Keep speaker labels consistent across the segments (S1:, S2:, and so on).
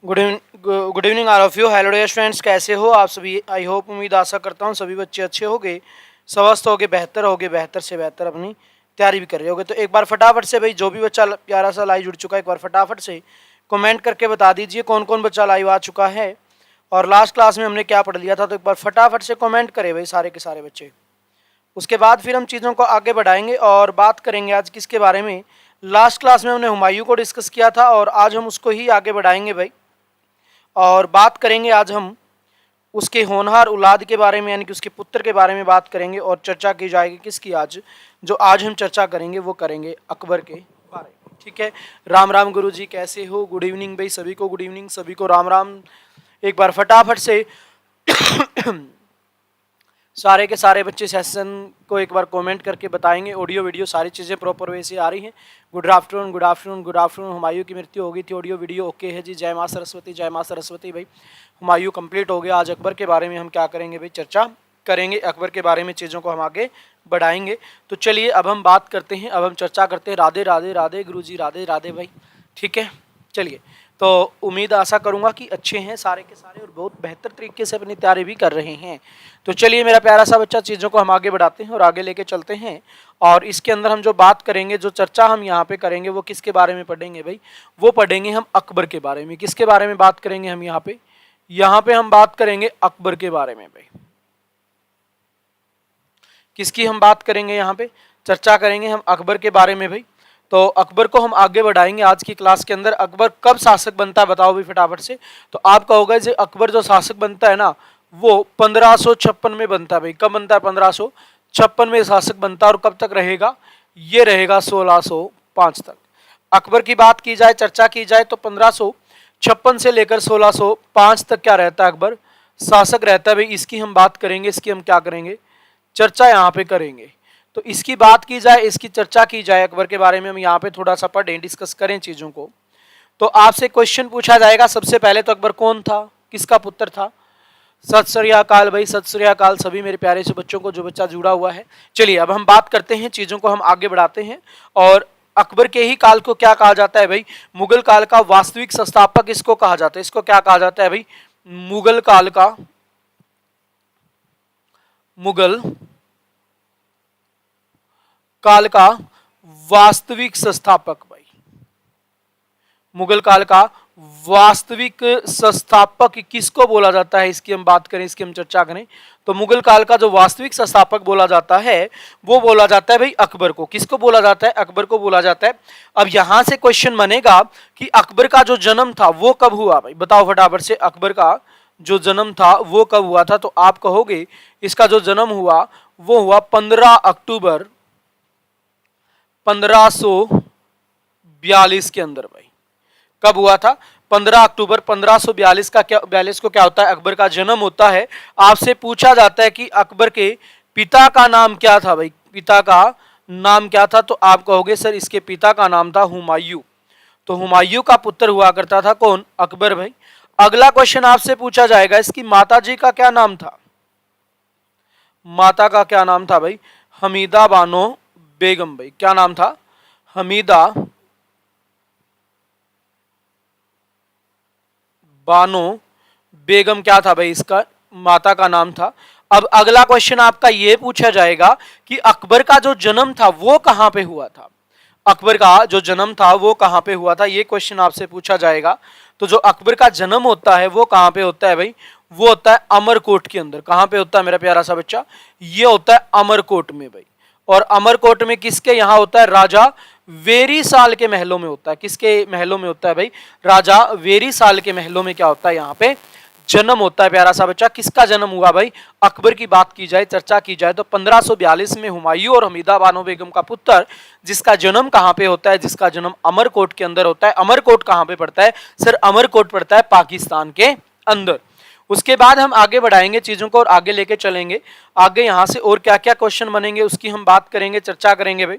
S1: Good evening all of you. Hello dear students, कैसे हो आप सभी? आई होप, उम्मीद आशा करता हूँ सभी बच्चे अच्छे होंगे, स्वस्थ होंगे, बेहतर से बेहतर अपनी तैयारी भी कर रहे होंगे। तो एक बार फटाफट से भाई जो भी बच्चा प्यारा सा लाइव जुड़ चुका है, एक बार फटाफट से कमेंट करके बता दीजिए कौन कौन बच्चा लाइव आ चुका है और लास्ट क्लास में हमने क्या पढ़ लिया था। तो एक बार फटाफट से कमेंट करें भाई सारे के सारे बच्चे। उसके बाद फिर हम चीज़ों को आगे बढ़ाएंगे और बात करेंगे आज किसके बारे में। लास्ट क्लास में हमने हुमायूं को डिस्कस किया था और आज हम उसको ही आगे बढ़ाएंगे भाई, और बात करेंगे आज हम उसके होनहार औलाद के बारे में, यानी कि उसके पुत्र के बारे में बात करेंगे और चर्चा की जाएगी किसकी आज, जो आज हम चर्चा करेंगे वो करेंगे अकबर के बारे में। ठीक है, राम राम गुरुजी, कैसे हो? गुड इवनिंग भाई सभी को, गुड इवनिंग सभी को, राम राम। एक बार फटाफट से सारे के सारे बच्चे सेशन को एक बार कमेंट करके बताएंगे। ऑडियो वीडियो सारी चीज़ें प्रॉपर वे से आ रही हैं। Good afternoon, good afternoon, good afternoon. Humayun की मृत्यु हो गई थी, ऑडियो वीडियो ओके है जी। जय माँ सरस्वती, जय माँ सरस्वती भाई। हुमायूं कंप्लीट हो गया। आज अकबर के बारे में हम क्या करेंगे भाई, चर्चा करेंगे अकबर के बारे में, चीज़ों को हम आगे बढ़ाएंगे। तो चलिए अब हम बात करते हैं, अब हम चर्चा करते हैं। राधे राधे राधे गुरुजी, राधे राधे भाई। ठीक है, चलिए। तो उम्मीद आशा करूंगा कि अच्छे हैं सारे के सारे और बहुत बेहतर तरीके से अपनी तैयारी भी कर रहे हैं। तो चलिए मेरा प्यारा सा बच्चा, चीज़ों को हम आगे बढ़ाते हैं और आगे लेके चलते हैं। और इसके अंदर हम जो बात करेंगे, जो चर्चा हम यहाँ पे करेंगे, वो किसके बारे में पढ़ेंगे भाई? वो पढ़ेंगे हम अकबर के बारे में। किसके बारे में बात करेंगे हम यहाँ पे? यहाँ पे हम बात करेंगे अकबर के बारे में भाई। किसकी हम बात करेंगे यहाँ पे? चर्चा करेंगे हम अकबर के बारे में भाई। तो अकबर को हम आगे बढ़ाएंगे आज की क्लास के अंदर। अकबर कब शासक बनता है बताओ भी फटाफट से। तो आप कहोगे जो अकबर जो शासक बनता है ना, वो 1556 में बनता है भाई। कब बनता है? 1556 में शासक बनता है। और कब तक रहेगा? ये रहेगा 1605 तक। अकबर की बात की जाए, चर्चा की जाए, तो 1556 से लेकर 1605 तक क्या रहता है? अकबर शासक रहता है भाई। इसकी हम बात करेंगे, इसकी हम क्या करेंगे, चर्चा यहाँ पे करेंगे। तो इसकी बात की जाए, इसकी चर्चा की जाए, अकबर के बारे में हम यहाँ पे थोड़ा सा पढ़ें, डिस्कस करें चीजों को। तो आपसे क्वेश्चन पूछा जाएगा सबसे पहले, तो अकबर कौन था, किसका पुत्र था? सत श्री अकाल भाई, सत श्री अकाल सभी मेरे प्यारे से बच्चों को, जो बच्चा जुड़ा हुआ है। चलिए अब हम बात करते हैं, चीजों को हम आगे बढ़ाते हैं। और अकबर के ही काल को क्या कहा जाता है भाई? मुगल काल का वास्तविक संस्थापक इसको कहा जाता है। इसको क्या कहा जाता है भाई? मुगल काल का, मुगल काल का वास्तविक संस्थापक भाई। मुगल काल का वास्तविक संस्थापक किसको बोला जाता है? इसकी हम बात करें, इसकी हम चर्चा करें, तो मुगल काल का जो वास्तविक संस्थापक बोला जाता है वो बोला जाता है भाई अकबर को। किसको बोला जाता है? अकबर को बोला जाता है। अब यहां से क्वेश्चन बनेगा कि अकबर का जो जन्म था वो कब हुआ भाई? बताओ फटाफट से, अकबर का जो जन्म था वो कब हुआ था? तो आप कहोगे इसका जो जन्म हुआ वो हुआ 15 अक्टूबर 1542 के अंदर भाई। कब हुआ था? 15 अक्टूबर 1542 का क्या, 42 को क्या होता है? अकबर का जन्म होता है। आपसे पूछा जाता है कि अकबर के पिता का नाम क्या था भाई? पिता का नाम क्या था? तो आप कहोगे सर इसके पिता का नाम था हुमायूं। तो हुमायूं का पुत्र हुआ करता था कौन? अकबर भाई। अगला क्वेश्चन आपसे पूछा जाएगा, इसकी माता जी का क्या नाम था? माता का क्या नाम था भाई? हमीदा बानो बेगम भाई। क्या नाम था? हमीदा बानो बेगम क्या था भाई? इसका माता का नाम था। अब अगला क्वेश्चन आपका ये पूछा जाएगा कि अकबर का जो जन्म था वो कहां पे हुआ था? अकबर का जो जन्म था वो कहां पे हुआ था, ये क्वेश्चन आपसे पूछा जाएगा। तो जो अकबर का जन्म होता है वो कहां पे होता है भाई? वो होता है अमरकोट के अंदर। कहां पे होता है मेरा प्यारा सा बच्चा? ये होता है अमरकोट में भाई। और अमरकोट में किसके यहाँ होता है? राजा वेरीसाल के महलों में होता है। किसके महलों में होता है भाई? राजा वेरीसाल के महलों में क्या होता है? यहाँ पे जन्म होता है प्यारा सा बच्चा। किसका जन्म हुआ भाई? अकबर की बात की जाए, चर्चा की जाए, तो 1542 में हुमायूं और हमीदा बानो बेगम का पुत्र, जिसका जन्म कहाँ पे होता है? जिसका जन्म अमरकोट के अंदर होता है। अमरकोट कहाँ पे पड़ता है सर? अमरकोट पड़ता है पाकिस्तान के अंदर। उसके बाद हम आगे बढ़ाएंगे चीजों को और आगे लेके चलेंगे। आगे यहां से और क्या क्या क्वेश्चन बनेंगे उसकी हम बात करेंगे, चर्चा करेंगे भाई।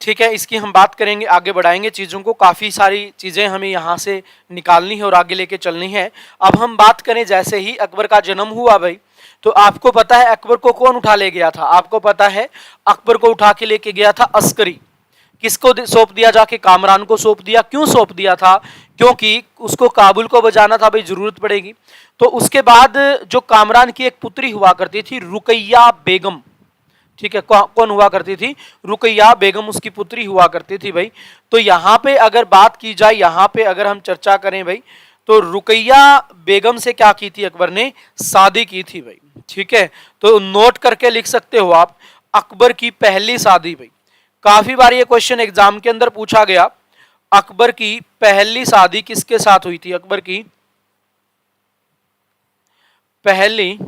S1: ठीक है, इसकी हम बात करेंगे, आगे बढ़ाएंगे चीजों को। काफी सारी चीजें हमें यहाँ से निकालनी है और आगे लेके चलनी है। अब हम बात करें, जैसे ही अकबर का जन्म हुआ भाई, तो आपको पता है अकबर को कौन उठा ले गया था? आपको पता है अकबर को उठा के लेके गया था अस्करी। किसको सौंप दिया, जाके कामरान को सौंप दिया। क्यों सौंप दिया था? क्योंकि उसको काबुल को बचाना था भाई, जरूरत पड़ेगी। तो उसके बाद जो कामरान की एक पुत्री हुआ करती थी रुकैया बेगम, ठीक है, कौन हुआ करती थी? रुकैया बेगम उसकी पुत्री हुआ करती थी भाई। तो यहाँ पे अगर बात की जाए, यहाँ पे अगर हम चर्चा करें भाई, तो रुकैया बेगम से क्या की थी अकबर ने? शादी की थी भाई, ठीक है। तो नोट करके लिख सकते हो आप, अकबर की पहली शादी भाई। काफी बार ये क्वेश्चन एग्जाम के अंदर पूछा गया, अकबर की पहली शादी किसके साथ हुई थी? अकबर की पहली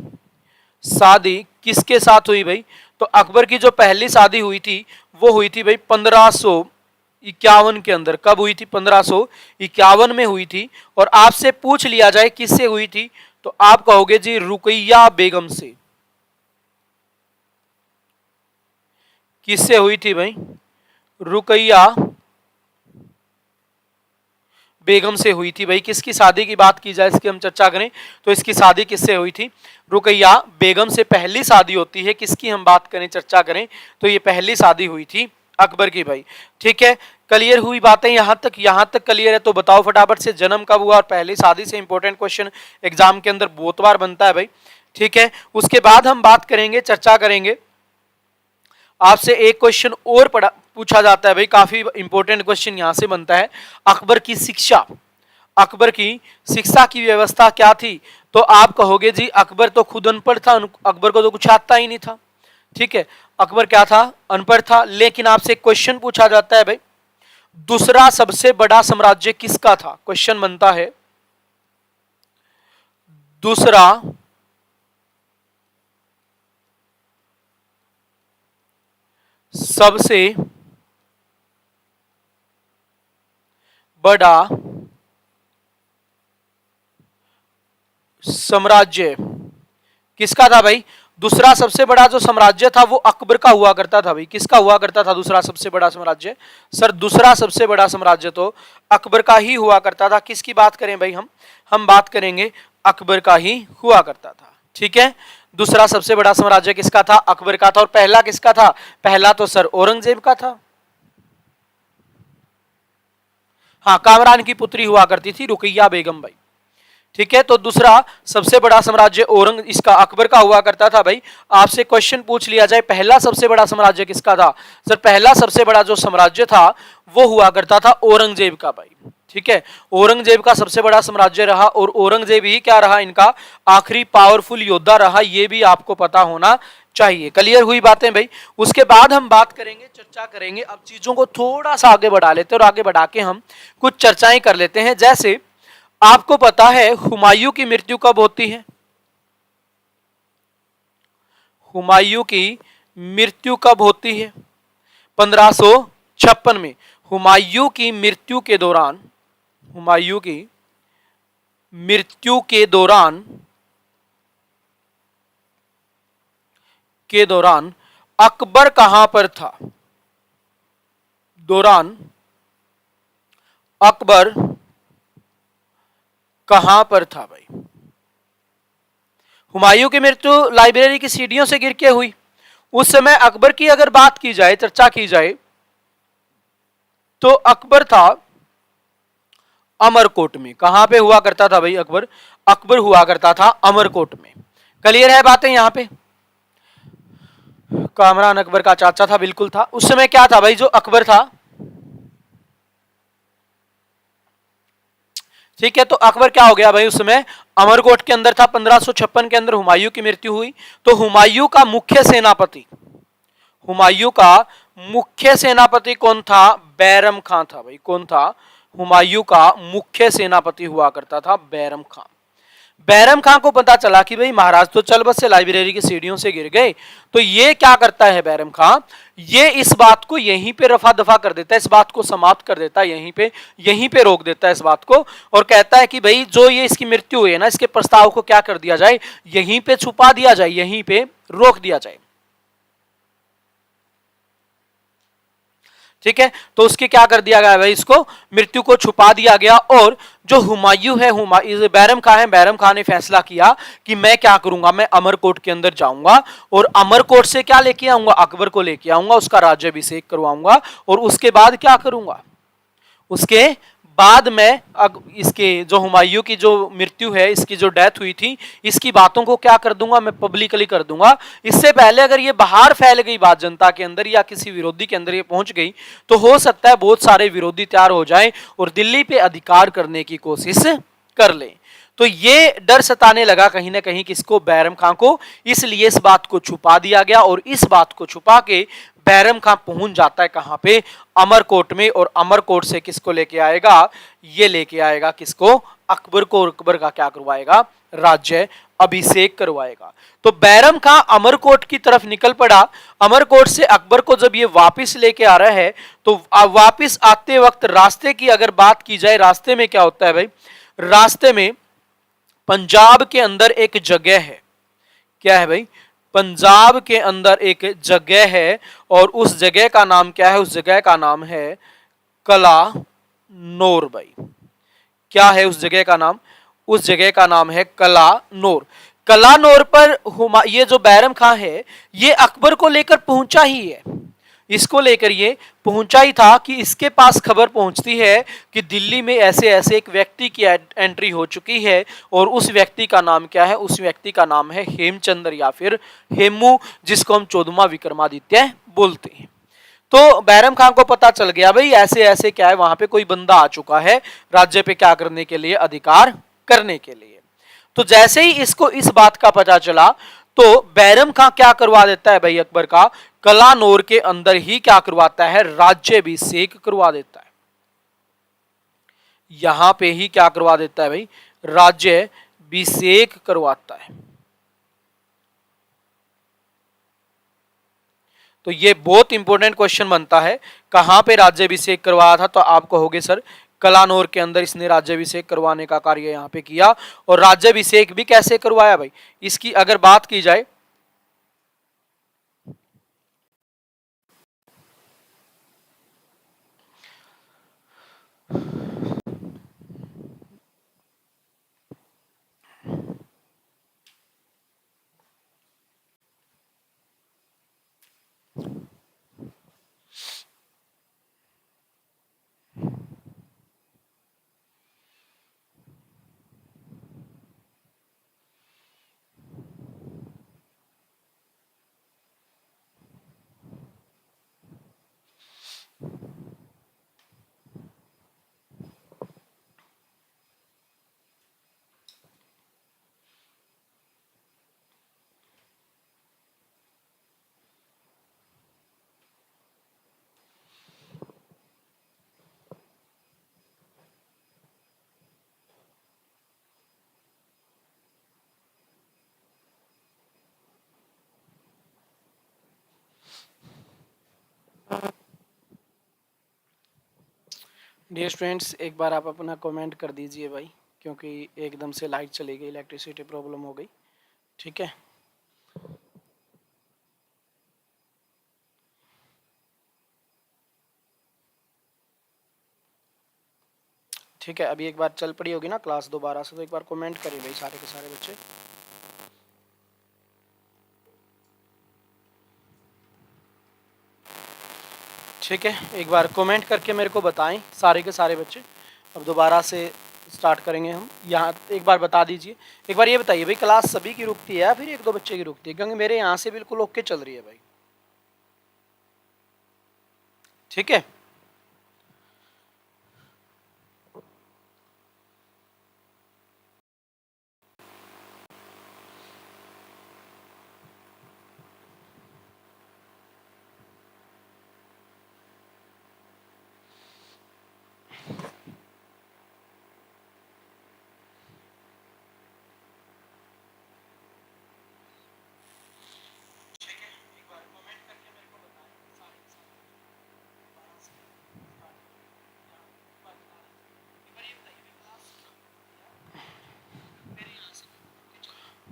S1: शादी किसके साथ हुई भाई? तो अकबर की जो पहली शादी हुई थी वो हुई थी भाई 1551 के अंदर। कब हुई थी? 1551 में हुई थी। और आपसे पूछ लिया जाए किससे हुई थी, तो आप कहोगे जी रुकैया बेगम से। किससे हुई थी भाई? रुकैया बेगम से हुई थी भाई। किसकी शादी की बात की जाए, इसकी हम चर्चा करें तो इसकी शादी किससे हुई थी? रुकैया बेगम से पहली शादी होती है। किसकी हम बात करें, चर्चा करें तो ये पहली शादी हुई थी अकबर की भाई, ठीक है। क्लियर हुई बातें यहां तक? यहां तक क्लियर है तो बताओ फटाफट से, जन्म कब हुआ और पहली शादी से इंपॉर्टेंट क्वेश्चन एग्जाम के अंदर बहुत बार बनता है भाई, ठीक है। उसके बाद हम बात करेंगे, चर्चा करेंगे, आपसे एक क्वेश्चन और पूछा जाता है भाई, काफी इंपॉर्टेंट क्वेश्चन यहां से बनता है। अकबर की शिक्षा, अकबर की शिक्षा की व्यवस्था क्या थी? तो आप कहोगे जी अकबर तो खुद अनपढ़ था, अकबर को तो कुछ आता ही नहीं था, ठीक है। अकबर क्या था? अनपढ़ था। लेकिन आपसे क्वेश्चन पूछा जाता है भाई, दूसरा सबसे बड़ा साम्राज्य किसका था? क्वेश्चन बनता है, दूसरा सबसे बड़ा साम्राज्य किसका था भाई? दूसरा सबसे बड़ा जो साम्राज्य था वो अकबर का हुआ करता था भाई। किसका हुआ करता था दूसरा सबसे बड़ा साम्राज्य? सर दूसरा सबसे बड़ा साम्राज्य तो अकबर का ही हुआ करता था। किसकी बात करें भाई? हम बात करेंगे अकबर का ही हुआ करता था, ठीक है। दूसरा सबसे बड़ा साम्राज्य किसका था? अकबर का था। और पहला किसका था? पहला तो सर औरंगजेब का था। हाँ, कामरान की पुत्री हुआ करती थी रुकैया बेगम भाई, ठीक है। तो दूसरा सबसे बड़ा साम्राज्य इसका अकबर का हुआ करता था भाई। आपसे क्वेश्चन पूछ लिया जाए पहला सबसे बड़ा साम्राज्य किसका था? सर पहला सबसे बड़ा जो साम्राज्य था वो हुआ करता था औरंगजेब का भाई, ठीक है। औरंगजेब का सबसे बड़ा साम्राज्य रहा और औरंगजेब ही क्या रहा? इनका आखिरी पावरफुल योद्धा रहा। ये भी आपको पता होना चाहिए। क्लियर हुई बातें भाई? उसके बाद हम बात करेंगे, चर्चा करेंगे। अब चीजों को थोड़ा सा आगे बढ़ा लेते हैं और आगे बढ़ा के हम कुछ चर्चाएं कर लेते हैं। जैसे आपको पता है हुमायूं की मृत्यु कब होती है? हुमायूं की मृत्यु कब होती है? 1556 में। हुमायूं की मृत्यु के दौरान, हुमायूं की मृत्यु के दौरान अकबर कहां पर था? दौरान अकबर कहां पर था भाई? हुमायूं की मृत्यु लाइब्रेरी की सीढ़ियों से गिर के हुई। उस समय अकबर की अगर बात की जाए, चर्चा की जाए, तो अकबर था अमरकोट में। कहां पे हुआ करता था भाई अकबर? अकबर हुआ करता था अमरकोट में। क्लियर है बातें यहां पे? कामरान अकबर का चाचा था, बिल्कुल था। उस समय क्या था भाई? जो अकबर था, ठीक है, तो अकबर क्या हो गया भाई? उस समय अमरकोट के अंदर था। 1556 के अंदर हुमायूं की मृत्यु हुई। तो हुमायूं का मुख्य सेनापति, हुमायूं का मुख्य सेनापति कौन था? बैरम खां था भाई। कौन था? हुमायूं का मुख्य सेनापति हुआ करता था बैरम खां। बैरम खां को पता चला कि भाई महाराज तो चल बस से लाइब्रेरी की सीढ़ियों से गिर गए, तो ये क्या करता है बैरम खां? ये इस बात को यहीं पे रफा दफा कर देता है, इस बात को समाप्त कर देता है, यहीं पे रोक देता है इस बात को, और कहता है कि भाई जो ये इसकी मृत्यु हुई है ना, इसके प्रस्ताव को क्या कर दिया जाए? यहीं पे छुपा दिया जाए, यहीं पे रोक दिया जाए, ठीक है, तो उसके क्या कर दिया गया भाई, इसको मृत्यु को छुपा दिया गया। और जो हुमायूं है, बैरम खां है, बैरम खां ने फैसला किया कि मैं क्या करूंगा, मैं अमरकोट के अंदर जाऊंगा और अमरकोट से क्या लेके आऊंगा, अकबर को लेके आऊंगा, उसका राज्याभिषेक करवाऊंगा और उसके बाद क्या करूंगा, उसके बाद में इसके जो हुमायूं की जो मृत्यु है, इसकी जो डेथ हुई थी, इसकी बातों को क्या कर दूंगा, मैं पब्लिकली कर दूंगा। इससे पहले अगर ये बाहर फैल गई बात जनता के अंदर या किसी विरोधी के अंदर ये पहुंच गई, तो हो सकता है बहुत सारे विरोधी तैयार हो जाएं और दिल्ली पे अधिकार करने की कोशिश कर लें। तो ये डर सताने लगा कहीं ना कहीं किसको, बैरम खां को, इसलिए इस बात को छुपा दिया गया। और इस बात को छुपा के बैरम खां पहुंच जाता है कहां पे, अमरकोट में। और अमरकोट से किसको लेके आएगा, ये लेके आएगा किसको, अकबर को। और अकबर का क्या करवाएगा, राज्य अभिषेक करवाएगा। तो बैरम खां अमरकोट की तरफ निकल पड़ा। अमरकोट से अकबर को जब ये वापस लेके आ रहा है, तो वापस आते वक्त रास्ते की अगर बात की जाए, रास्ते में क्या होता है भाई, रास्ते में पंजाब के अंदर एक जगह है, क्या है भाई, पंजाब के अंदर एक जगह है और उस जगह का नाम क्या है, उस जगह का नाम है कलानौर भाई। क्या है उस जगह का नाम, उस जगह का नाम है कलानौर। कलानौर पर ये जो बैरम खां है, ये अकबर को लेकर पहुंचा ही है, इसको लेकर ये पहुंचा ही था कि इसके पास खबर पहुंचती है कि दिल्ली में ऐसे ऐसे एक व्यक्ति की एंट्री हो चुकी है। और उस व्यक्ति का नाम क्या है, उस व्यक्ति का नाम है हेमचंद्र या फिर हेमू, जिसको हम 14वां विक्रमादित्य बोलते हैं। तो बैरम खां को पता चल गया भाई ऐसे ऐसे क्या है, वहां पे कोई बंदा आ चुका है राज्य पे क्या करने के लिए, अधिकार करने के लिए। तो जैसे ही इसको इस बात का पता चला, तो बैरम खां क्या करवा देता है भाई, अकबर का कलानौर के अंदर ही क्या करवाता है, राज्याभिषेक करवा देता है। यहां पे ही क्या करवा देता है भाई, राज्याभिषेक करवाता है। तो ये बहुत इंपॉर्टेंट क्वेश्चन बनता है, कहां पे राज्याभिषेक करवाया था, तो आप कहोगे सर कलानौर के अंदर इसने राज्याभिषेक करवाने का कार्य यहां पे किया। और राज्याभिषेक भी कैसे करवाया भाई, इसकी अगर बात की जाए, डियर स्टूडेंट्स एक बार आप अपना कमेंट कर दीजिए भाई, क्योंकि एकदम से लाइट चली गई, इलेक्ट्रिसिटी प्रॉब्लम हो गई। ठीक है, ठीक है, अभी एक बार चल पड़ी होगी ना क्लास दोबारा से, तो एक बार कमेंट करिए भाई सारे के सारे बच्चे। ठीक है, एक बार कमेंट करके मेरे को बताएं सारे के सारे बच्चे। अब दोबारा से स्टार्ट करेंगे हम, यहाँ एक बार बता दीजिए, एक बार ये बताइए भाई, क्लास सभी की रुकती है या फिर एक दो बच्चे की रुकती है, क्योंकि मेरे यहाँ से बिल्कुल ओके चल रही है भाई। ठीक है,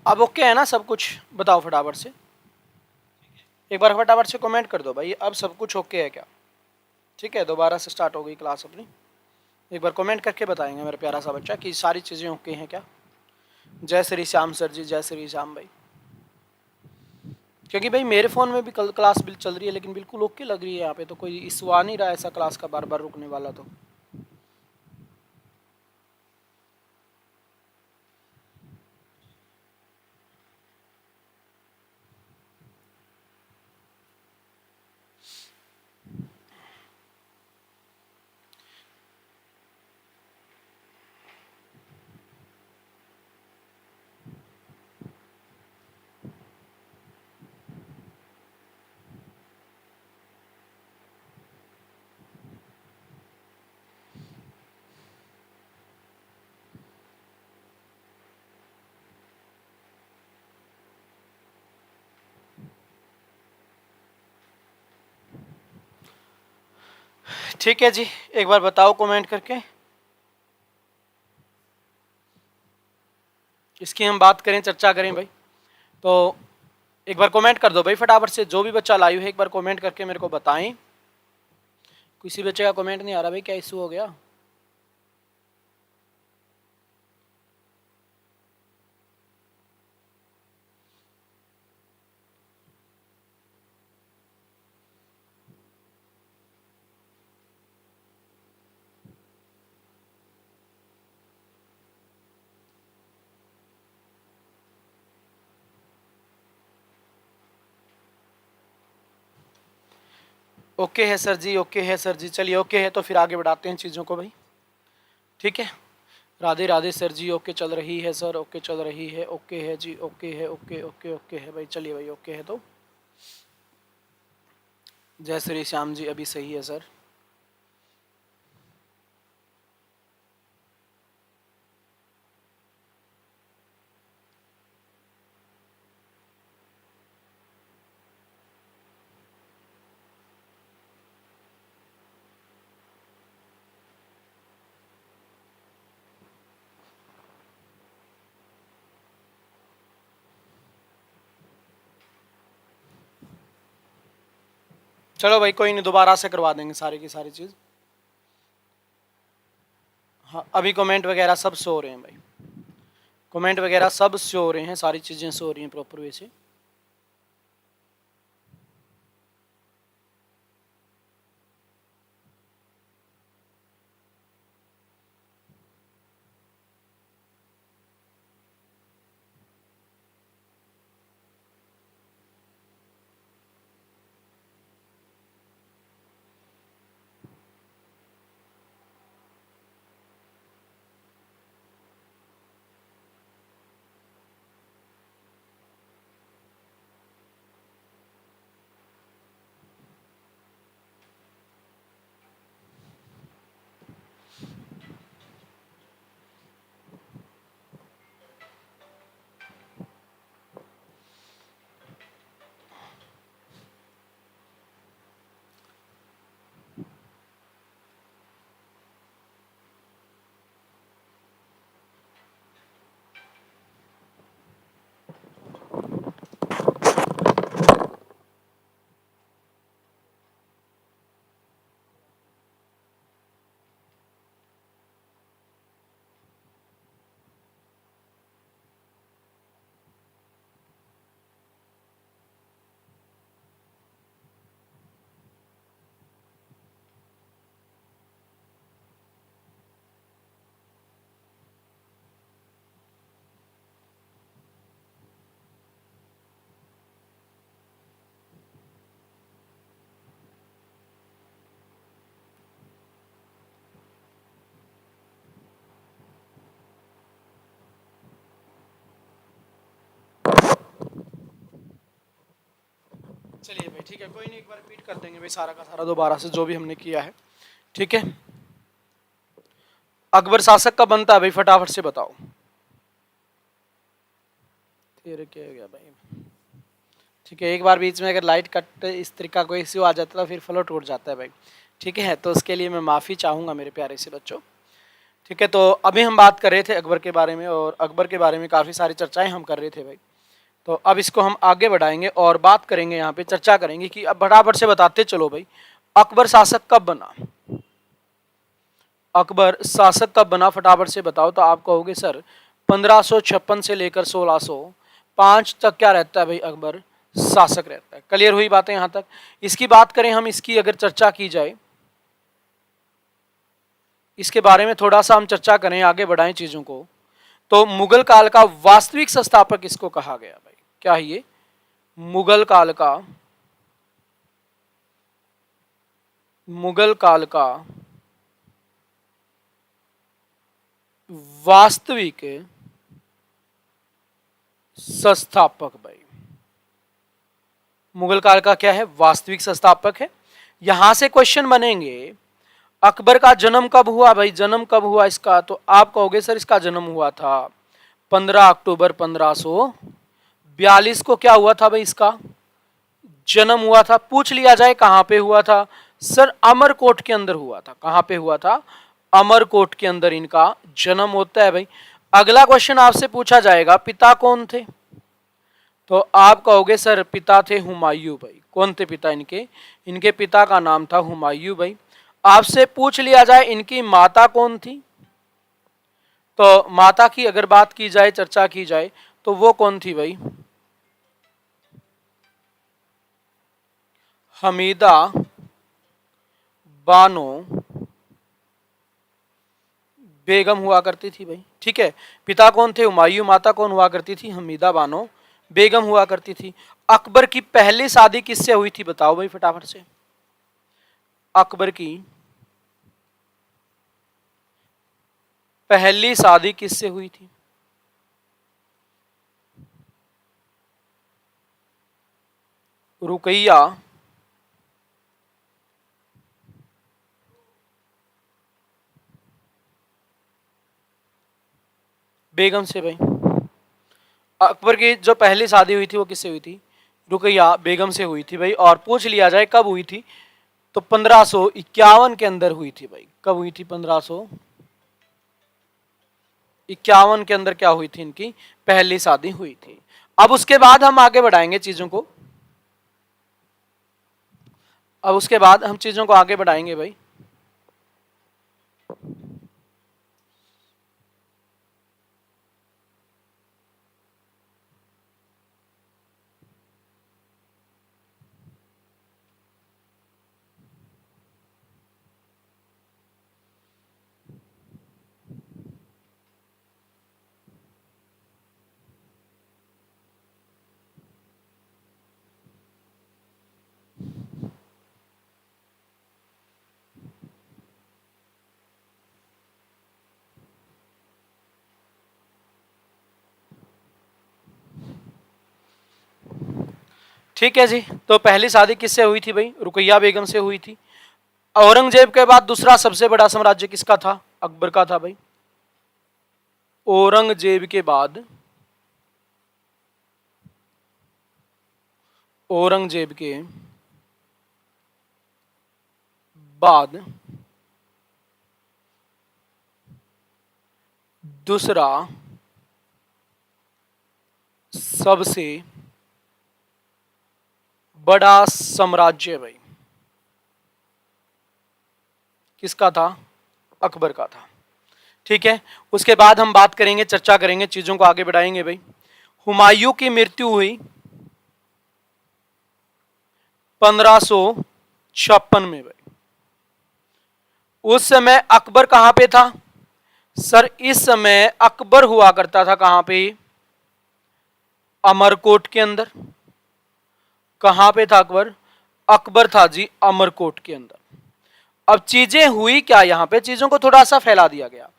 S1: अब ओके है ना सब कुछ, बताओ फटाफट से, एक बार फटाफट से कमेंट कर दो भाई, अब सब कुछ ओके है क्या। ठीक है, दोबारा से स्टार्ट हो गई क्लास अपनी। एक बार कमेंट करके बताएंगे मेरा प्यारा सा बच्चा कि सारी चीज़ें ओके हैं क्या। जय श्री श्याम सर जी, जय श्री श्याम भाई। क्योंकि भाई मेरे फ़ोन में भी कल क्लास बिल चल रही है, लेकिन बिल्कुल ओके लग रही है यहाँ पे, तो कोई इशू आ नहीं रहा ऐसा क्लास का बार बार रुकने वाला। तो ठीक है जी, एक बार बताओ कमेंट करके। इसकी हम बात करें, चर्चा करें भाई, तो एक बार कमेंट कर दो भाई फटाफट से। जो भी बच्चा लाइव है एक बार कमेंट करके मेरे को बताएं। किसी बच्चे का कमेंट नहीं आ रहा भाई, क्या इशू हो गया? ओके है सर जी, ओके है सर जी। चलिए ओके है तो फिर आगे बढ़ाते हैं चीज़ों को भाई। ठीक है, राधे राधे सर जी। ओके चल रही है सर, ओके चल रही है, ओके है जी, ओके है, ओके ओके ओके है भाई। चलिए भाई ओके है तो जय श्री श्याम जी, अभी सही है सर। चलो भाई कोई नहीं, दोबारा से करवा देंगे सारी की सारी चीज़। हाँ, अभी कमेंट वगैरह सब शो हो रहे हैं भाई, कमेंट वगैरह सब शो हो रहे हैं, सारी चीज़ें शो हो रही हैं प्रॉपर वे से। चलिए भाई ठीक है, कोई नहीं, एक बार रिपीट कर देंगे भाई सारा का सारा दोबारा से जो भी हमने किया है। ठीक है, अकबर शासक का बनता है भाई, फटाफट से बताओ। तेरे क्या हो गया भाई? ठीक है, एक बार बीच में अगर लाइट कट इस तरीका कोई इश्यू आ जाता है तो फिर फ्लो टूट जाता है भाई। ठीक है, तो उसके लिए मैं माफ़ी चाहूँगा मेरे प्यारे से बच्चों। ठीक है, तो अभी हम बात कर रहे थे अकबर के बारे में, और अकबर के बारे में काफ़ी सारी चर्चाएं हम कर रहे थे भाई। तो अब इसको हम आगे बढ़ाएंगे और बात करेंगे, यहाँ पे चर्चा करेंगे कि अब फटाफट से बताते चलो भाई। अकबर शासक कब बना? अकबर शासक कब बना, फटाफट से बताओ। तो आप कहोगे सर 1556 से लेकर 1605 तक क्या रहता है भाई, अकबर शासक रहता है। क्लियर हुई बातें यहां तक? इसकी बात करें हम, इसकी अगर चर्चा की जाए, इसके बारे में थोड़ा सा हम चर्चा करें, आगे बढ़ाएं चीजों को, तो मुगल काल का वास्तविक संस्थापक किसको कहा गया भाई? क्या है ये? मुगल काल का वास्तविक संस्थापक भाई। मुगल काल का क्या है? वास्तविक संस्थापक है। यहां से क्वेश्चन बनेंगे, अकबर का जन्म कब हुआ भाई? जन्म कब हुआ इसका? तो आप कहोगे सर इसका जन्म हुआ था 15 अक्टूबर 1542 को। क्या हुआ था भाई? इसका जन्म हुआ था। पूछ लिया जाए कहां पे हुआ था? सर अमरकोट के अंदर हुआ था। कहां पे हुआ था? अमरकोट के अंदर इनका जन्म होता है भाई। अगला क्वेश्चन आपसे पूछा जाएगा, पिता कौन थे? तो आप कहोगे सर पिता थे हुमायूं भाई। कौन थे पिता इनके? इनके पिता का नाम था हुमायूं भाई। आपसे पूछ लिया जाए इनकी माता कौन थी? तो माता की अगर बात की जाए, चर्चा की जाए, तो वो कौन थी भाई? हमीदा बानो बेगम हुआ करती थी भाई। ठीक है, पिता कौन थे? हुमायूं। माता कौन हुआ करती थी? हमीदा बानो बेगम हुआ करती थी। अकबर की पहली शादी किससे हुई थी बताओ भाई फटाफट से। अकबर की पहली शादी किससे हुई थी? रुकैया बेगम से भाई। अकबर की जो पहली शादी हुई थी वो किससे हुई थी? रुकैया बेगम से हुई थी भाई। और पूछ लिया जाए कब हुई थी, तो 1551 के अंदर हुई थी भाई। कब हुई थी? 1551 के अंदर क्या हुई थी? इनकी पहली शादी हुई थी। अब उसके बाद हम आगे बढ़ाएंगे चीजों को। अब उसके बाद हम चीजों को आगे बढ़ाएंगे भाई। ठीक है जी, तो पहली शादी किससे हुई थी भाई? रुकैया बेगम से हुई थी। औरंगजेब के बाद दूसरा सबसे बड़ा साम्राज्य किसका था? अकबर का था भाई। औरंगजेब के बाद, औरंगजेब के बाद दूसरा सबसे बड़ा साम्राज्य भाई किसका था? अकबर का था। ठीक है, उसके बाद हम बात करेंगे, चर्चा करेंगे, चीजों को आगे बढ़ाएंगे भाई। हुमायूं की मृत्यु हुई 1556 में भाई। उस समय अकबर कहां पे था? सर इस समय अकबर हुआ करता था कहां पे? अमरकोट के अंदर। कहां पे था अकबर? अकबर था जी अमरकोट के अंदर। अब चीजें हुई क्या यहां पे? चीजों को थोड़ा सा फैला दिया गया।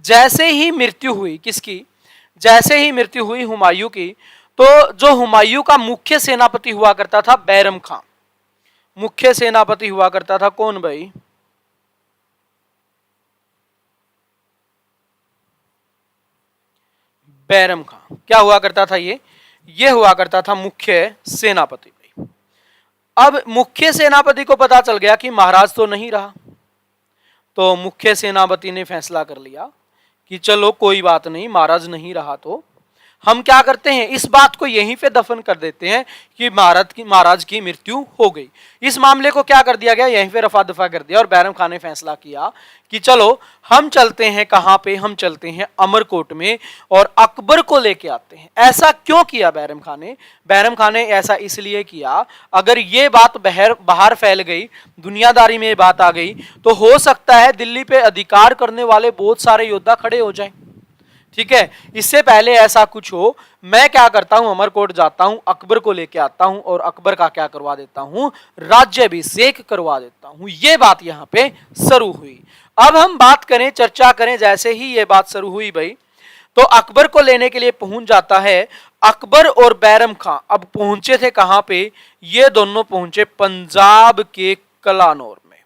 S1: जैसे ही मृत्यु हुई किसकी? जैसे ही मृत्यु हुई हुमायूं की, तो जो हुमायूं का मुख्य सेनापति हुआ करता था बैरम खां। मुख्य सेनापति हुआ करता था कौन भाई? बैरम खां। क्या हुआ करता था ये हुआ करता था मुख्य सेनापति भाई। अब मुख्य सेनापति को पता चल गया कि महाराज तो नहीं रहा, तो मुख्य सेनापति ने फैसला कर लिया कि चलो कोई बात नहीं, महाराज नहीं रहा तो हम क्या करते हैं, इस बात को यहीं पे दफन कर देते हैं कि महाराज की मृत्यु हो गई। इस मामले को क्या कर दिया गया, यहीं पे रफा दफा कर दिया और बैरम खान ने फैसला किया कि चलो हम चलते हैं कहां पे, हम चलते हैं अमरकोट में और अकबर को लेके आते हैं। ऐसा क्यों किया बैरम खान ने? बैरम खान ने ऐसा इसलिए किया, अगर ये बात बाहर फैल गई, दुनियादारी में ये बात आ गई, तो हो सकता है दिल्ली पे अधिकार करने वाले बहुत सारे योद्धा खड़े हो जाएं। ठीक है, इससे पहले ऐसा कुछ हो, मैं क्या करता हूं, अमरकोट जाता हूं, अकबर को लेके आता हूं और अकबर का क्या करवा देता हूं, राज्याभिषेक करवा देता हूं। ये बात यहां पे शुरू हुई। अब हम बात करें, चर्चा करें, जैसे ही ये बात शुरू हुई भाई, तो अकबर को लेने के लिए पहुंच जाता है अकबर और बैरम खां। अब पहुंचे थे कहां पे, ये दोनों पहुंचे पंजाब के कलानौर में।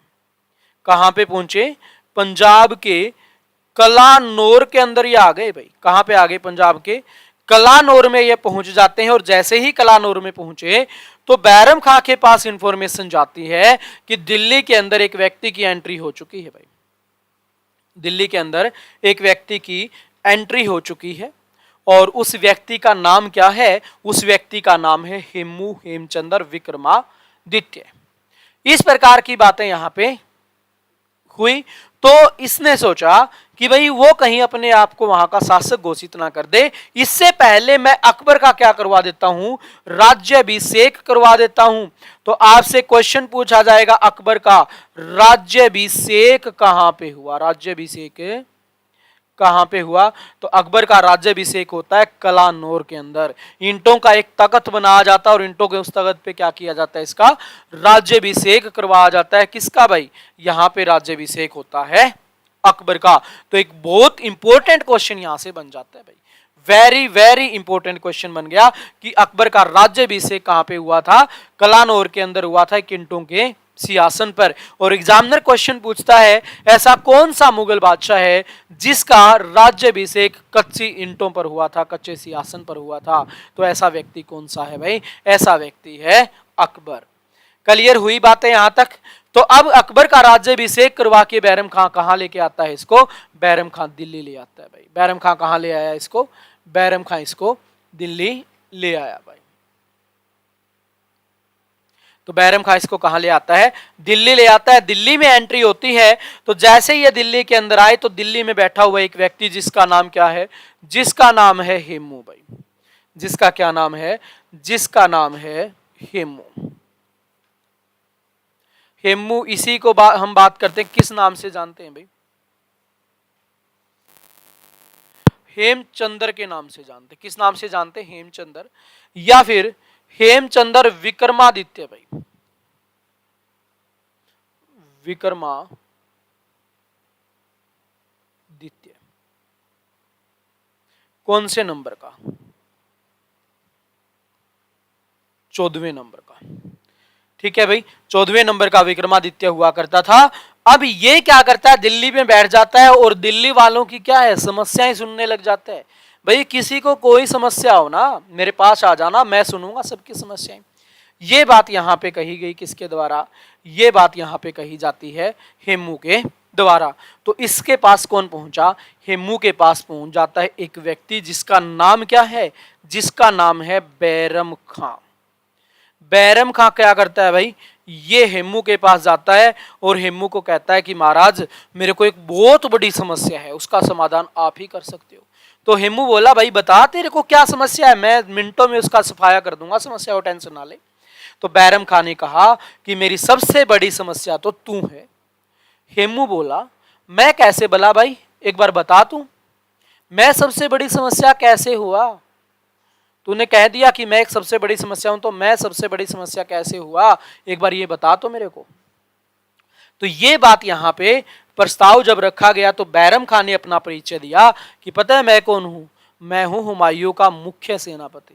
S1: कहां पे पहुंचे, पंजाब के कलानौर के अंदर ये आ गए भाई। कहां पे आ गए, पंजाब के कलानौर में ये पहुंच जाते हैं। और जैसे ही कलानौर में पहुंचे तो बैरम खां के पास इंफॉर्मेशन जाती है कि दिल्ली के अंदर एक व्यक्ति की एंट्री हो चुकी है भाई। दिल्ली के अंदर एक व्यक्ति की एंट्री हो चुकी है और उस व्यक्ति का नाम क्या है, उस व्यक्ति का नाम है हेमू हेमचंद्र विक्रमादित्य। इस प्रकार की बातें यहां पे हुई। तो इसने सोचा कि भाई वो कहीं अपने आप को वहां का शासक घोषित ना कर दे, इससे पहले मैं अकबर का क्या करवा देता हूं, राज्याभिषेक करवा देता हूं। तो आपसे क्वेश्चन पूछा जाएगा, अकबर का राज्याभिषेक कहां पे हुआ, राज्याभिषेक कहां पे हुआ? तो अकबर का राज्याभिषेक होता है कलानौर के अंदर। ईंटों का एक तख्त बनाया जाता है और ईंटों के उस तख्त पे क्या किया जाता है, इसका राज्याभिषेक करवाया जाता है। किसका भाई, यहां पे राज्याभिषेक होता है अकबर का। तो एक बहुत इंपॉर्टेंट क्वेश्चन यहां से बन जाता है भाई, वेरी वेरी इंपॉर्टेंट क्वेश्चन बन गया कि अकबर का राज्याभिषेक कहां पे हुआ था, कलानौर के अंदर हुआ था, ईंटों के सिंहासन पर। और एग्जामिनर क्वेश्चन पूछता है, ऐसा कौन सा मुगल बादशाह है जिसका राज्याभिषेक कच्ची ईंटों पर हुआ था, कच्चे सिंहासन पर हुआ था? तो ऐसा व्यक्ति कौन सा है भाई, ऐसा व्यक्ति है अकबर। क्लियर हुई बातें यहां तक? तो अब अकबर का राज्याभिषेक करवा के बैरम खां कहां लेके आता है इसको, बैरम खां दिल्ली ले आता है भाई। बैरम खां कहां ले आया इसको, बैरम खां इसको दिल्ली ले आया भाई। तो बैरम खां इसको कहां ले आता है, दिल्ली ले आता है। दिल्ली में एंट्री होती है तो जैसे ही ये दिल्ली के अंदर आए तो दिल्ली में बैठा हुआ एक व्यक्ति जिसका नाम क्या है, जिसका नाम है हेमू भाई। जिसका क्या नाम है, जिसका नाम है हेमू। हेमू, इसी को हम बात करते हैं, किस नाम से जानते हैं भाई, हेमचंद्र के नाम से जानते। किस नाम से जानते हैं, हेमचंद्र या फिर हेमचंद्र विक्रमादित्य भाई, विक्रमादित्य। कौन से नंबर का, 14वें नंबर का। ठीक है भाई, 14वें नंबर का विक्रमादित्य हुआ करता था। अब ये क्या करता है, दिल्ली में बैठ जाता है और दिल्ली वालों की क्या है, समस्याएं सुनने लग जाता है। भाई किसी को कोई समस्या हो ना, मेरे पास आ जाना, मैं सुनूंगा सबकी समस्याएं। ये बात यहां पे कही गई किसके द्वारा, ये बात यहां पे कही जाती है हेमू के द्वारा। तो इसके पास कौन पहुंचा, हेमू के पास पहुंच जाता है एक व्यक्ति जिसका नाम क्या है, जिसका नाम है बैरम खां। बैरम खां क्या करता है भाई, ये हेमू के पास जाता है और हेमू को कहता है कि महाराज मेरे को एक बहुत बड़ी समस्या है, उसका समाधान आप ही कर सकते हो। तो हेमू बोला, भाई बता तेरे को क्या समस्या है, मैं मिनटों में उसका सफाया कर दूंगा, समस्या हो टेंशन ना ले। तो बैरम खां ने कहा कि मेरी सबसे बड़ी समस्या तो तू है। हेमू बोला, मैं कैसे भला भाई, एक बार बता तू, मैं सबसे बड़ी समस्या कैसे हुआ? तूने कह दिया कि मैं एक सबसे बड़ी समस्या हूं, तो मैं सबसे बड़ी समस्या कैसे हुआ, एक बार ये बता तो मेरे को। तो ये बात यहां पे प्रस्ताव जब रखा गया तो बैरम खां ने अपना परिचय दिया कि पता है मैं कौन हूं, मैं हूं हुमायूं का मुख्य सेनापति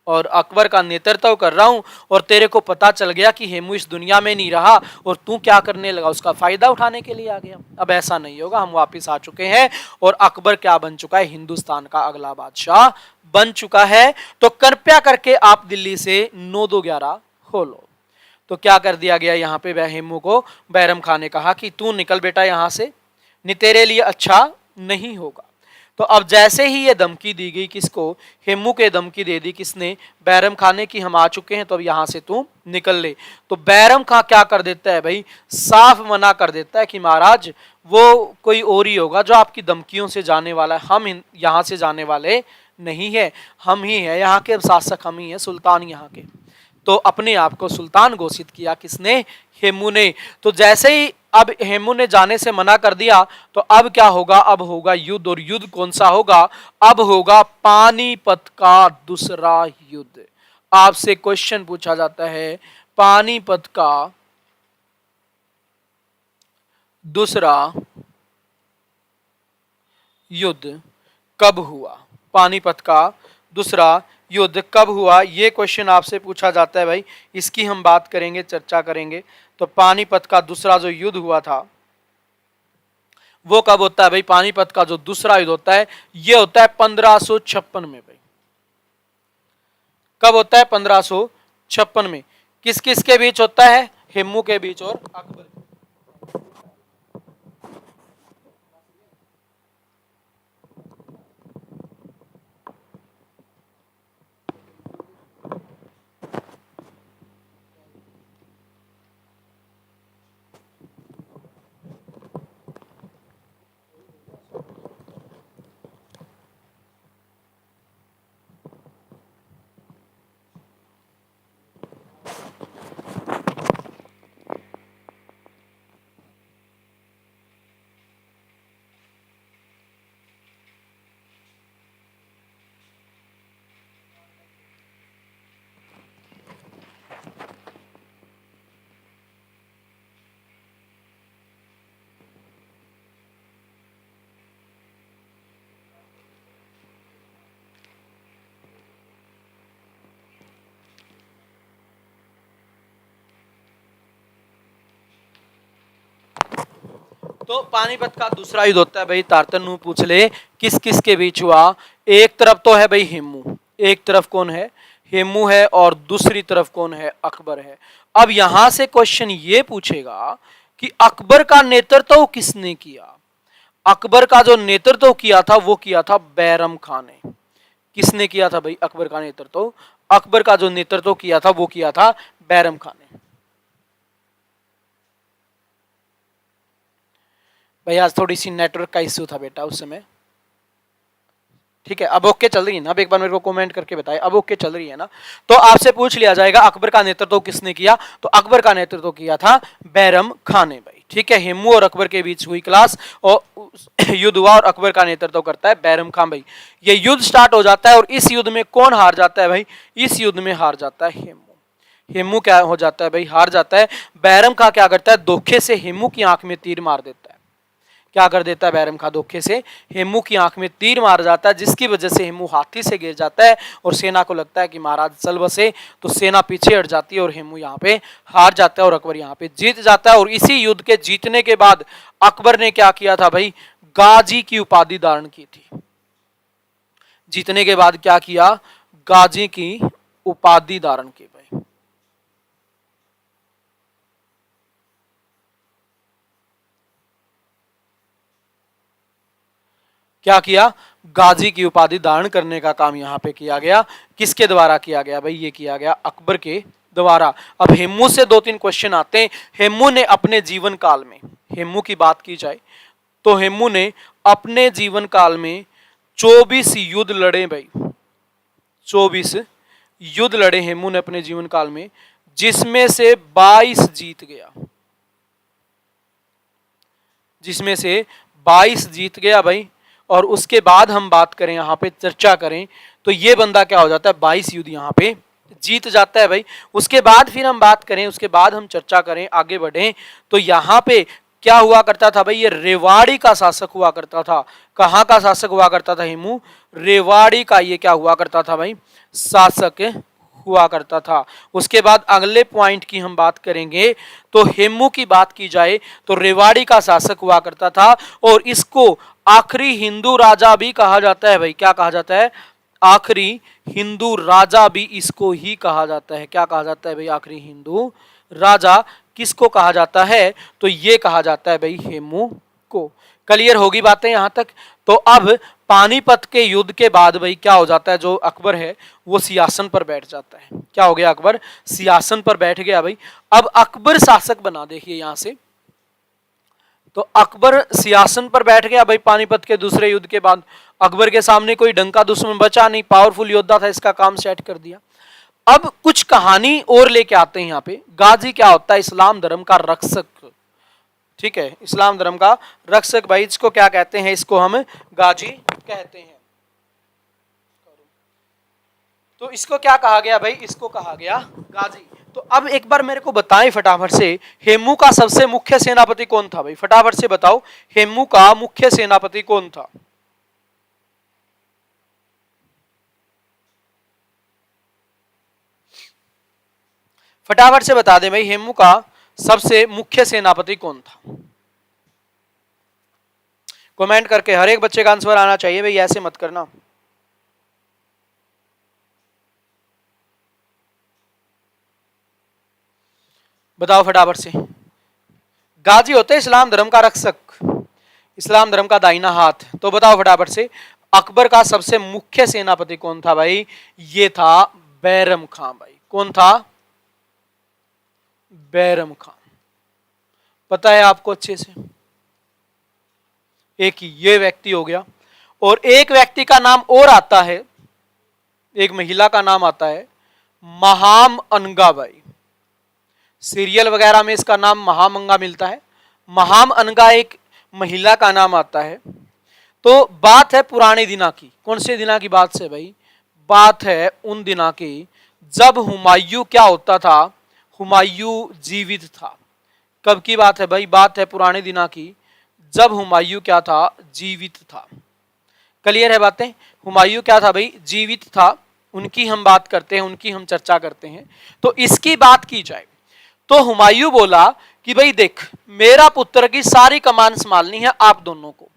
S1: और अकबर का नेतृत्व कर रहा हूं, और तेरे को पता चल गया कि हेमू इस दुनिया में नहीं रहा और तू क्या करने लगा, उसका फायदा उठाने के लिए आ गया। अब ऐसा नहीं होगा, हम वापस आ चुके हैं और अकबर क्या बन चुका है, हिंदुस्तान का अगला बादशाह बन चुका है। तो कृपया करके आप दिल्ली से 9-2-11 हो लो। तो क्या कर दिया गया यहाँ पे, हेमू को बैरम खां ने कहा कि तू निकल बेटा यहाँ से, नहीं तेरे लिए अच्छा नहीं होगा। तो अब जैसे ही ये धमकी दी गई किसको, हेमू के धमकी दे दी किसने, बैरम खां ने, कि हम आ चुके हैं तो अब यहां से तू निकल ले। तो बैरम खां क्या कर देता है भाई, साफ मना कर देता है कि महाराज वो कोई और ही होगा जो आपकी धमकियों से जाने वाला है, हम यहां से जाने वाले नहीं है, हम ही है यहाँ के शासक, हम ही है सुल्तान यहाँ के। तो अपने आप को सुल्तान घोषित किया किसने, हेमू ने। तो जैसे ही अब हेमू ने जाने से मना कर दिया तो अब क्या होगा, अब होगा युद्ध। और युद्ध कौन सा होगा, अब होगा पानीपत का दूसरा युद्ध। आपसे क्वेश्चन पूछा जाता है पानीपत का दूसरा युद्ध कब हुआ, पानीपत का दूसरा युद्ध कब हुआ, ये क्वेश्चन आपसे पूछा जाता है भाई। इसकी हम बात करेंगे, चर्चा करेंगे। तो पानीपत का दूसरा जो युद्ध हुआ था वो कब होता है भाई, पानीपत का जो दूसरा युद्ध होता है ये होता है 1556 में भाई। कब होता है, 1556 में। किस किस के बीच होता है, हेमू के बीच और अकबर। तो पानीपत का दूसरा युद्ध होता है भाई, तारतनु पूछ ले किस किस के बीच हुआ। एक तरफ तो है भाई हेमू, एक तरफ कौन है, हेमू है, और दूसरी तरफ कौन है, अकबर है। अब यहां से क्वेश्चन ये पूछेगा कि अकबर का नेतृत्व किसने किया। अकबर का जो नेतृत्व किया था वो किया था बैरम खान ने। किसने किया था भाई अकबर का नेतृत्व, अकबर का जो नेतृत्व किया था वो किया था बैरम खान ने। भाई आज थोड़ी सी नेटवर्क का इश्यू था बेटा उस समय, ठीक है। अब ओके चल रही है ना, अब एक बार मेरे को कमेंट करके बताए अब ओके चल रही है ना। तो आपसे पूछ लिया जाएगा अकबर का नेतृत्व किसने किया, तो अकबर का नेतृत्व किया था बैरम खान ने भाई, ठीक है। हेमू और अकबर के बीच हुई क्लास और युद्ध हुआ और अकबर का नेतृत्व करता है बैरम खान भाई। ये युद्ध स्टार्ट हो जाता है और इस युद्ध में कौन हार जाता है भाई, इस युद्ध में हार जाता है हेमू। हेमू क्या हो जाता है भाई, हार जाता है। बैरम खान क्या करता है, धोखे से हेमू की आंख में तीर मार देता है। क्या कर देता है बैरम खां, धोखे से हेमू की आंख में तीर मार जाता है, जिसकी वजह से हेमू हाथी से गिर जाता है और सेना को लगता है कि महाराज चल बसे, तो सेना पीछे हट जाती है और हेमू यहाँ पे हार जाता है और अकबर यहाँ पे जीत जाता है। और इसी युद्ध के जीतने के बाद अकबर ने क्या किया था भाई, गाजी की उपाधि धारण की थी। जीतने के बाद क्या किया, गाजी की उपाधि धारण की भाई। क्या किया, गाजी की उपाधि धारण करने का काम यहाँ पे किया गया। किसके द्वारा किया गया भाई, ये किया गया अकबर के द्वारा। अब हेमू से दो तीन क्वेश्चन आते हैं। हेमू ने अपने जीवन काल में, हेमू की बात की जाए तो हेमू ने अपने जीवन काल में 24 युद्ध लड़े भाई, 24 युद्ध लड़े हेमू ने अपने जीवन काल में, जिसमें से 22 जीत गया, जिसमें से 22 जीत गया भाई। और उसके बाद हम बात करें, यहाँ पे चर्चा करें तो ये बंदा क्या हो जाता है, 22 युद्ध यहाँ पे जीत जाता है भाई। उसके बाद फिर हम बात करें, उसके बाद हम चर्चा करें, आगे बढ़ें तो यहाँ पे क्या हुआ करता था भाई, ये रेवाड़ी का शासक हुआ करता था। कहाँ का शासक हुआ करता था हेमू, रेवाड़ी का ये क्या हुआ करता था भाई, शासक हुआ करता था। उसके बाद अगले पॉइंट की हम बात करेंगे तो हेमू की बात की जाए तो रेवाड़ी का शासक हुआ करता था और इसको आखिरी हिंदू राजा भी कहा जाता है भाई। क्या कहा जाता है, आखिरी हिंदू राजा भी इसको ही कहा जाता है। क्या कहा जाता है भाई, आखिरी हिंदू राजा किसको कहा जाता है, तो ये कहा जाता है भाई हेमू को। क्लियर होगी बातें यहां तक। तो अब पानीपत के युद्ध के बाद भाई क्या हो जाता है, जो अकबर है वो सिंहासन पर बैठ जाता है। क्या हो गया, अकबर सिंहासन पर बैठ गया भाई। अब अकबर शासक बना, देखिए यहां से, तो अकबर सिंहासन पर बैठ गया भाई पानीपत के दूसरे युद्ध के बाद। अकबर के सामने कोई डंका दुश्मन बचा नहीं, पावरफुल योद्धा था, इसका काम सेट कर दिया। अब कुछ कहानी और लेके आते हैं यहाँ पे। गाजी क्या होता है, इस्लाम धर्म का रक्षक, ठीक है, इस्लाम धर्म का रक्षक भाई, इसको क्या कहते हैं, इसको हम गाजी कहते हैं। तो इसको क्या कहा गया भाई, इसको कहा गया गाजी। तो अब एक बार मेरे को बताएं फटाफट से, हेमू का सबसे मुख्य सेनापति कौन था भाई, फटाफट से बताओ, हेमू का मुख्य सेनापति कौन था? फटाफट से बता दे भाई, हेमू का सबसे मुख्य सेनापति कौन था? कमेंट करके हर एक बच्चे का आंसर आना चाहिए भाई, ऐसे मत करना। बताओ फटाफट से। गाजी होते इस्लाम धर्म का रक्षक, इस्लाम धर्म का दाहिना हाथ। तो बताओ फटाफट से, अकबर का सबसे मुख्य सेनापति कौन था भाई? ये था बैरम खां भाई। कौन था? बैरम खां। पता है आपको अच्छे से? एक ये व्यक्ति हो गया, और एक व्यक्ति का नाम और आता है, एक महिला का नाम आता है महाम अनगा भाई। सीरियल वगैरह में इसका नाम महामंगा मिलता है। महाम अनगा एक महिला का नाम आता है। तो बात है पुराने दिना की। कौन से दिना की बात से भाई? बात है उन दिना की जब हुमायूं क्या होता था, हुमायूं जीवित था। कब की बात है भाई? बात है पुराने दिना की, जब हुमायूं क्या था? जीवित था। क्लियर है बातें? हुमायूं क्या था भाई? जीवित था। उनकी हम बात करते हैं, उनकी हम चर्चा करते हैं। तो इसकी बात की जाए तो हुमायूं बोला कि भाई देख, मेरा पुत्र की सारी कमान संभालनी है आप दोनों को।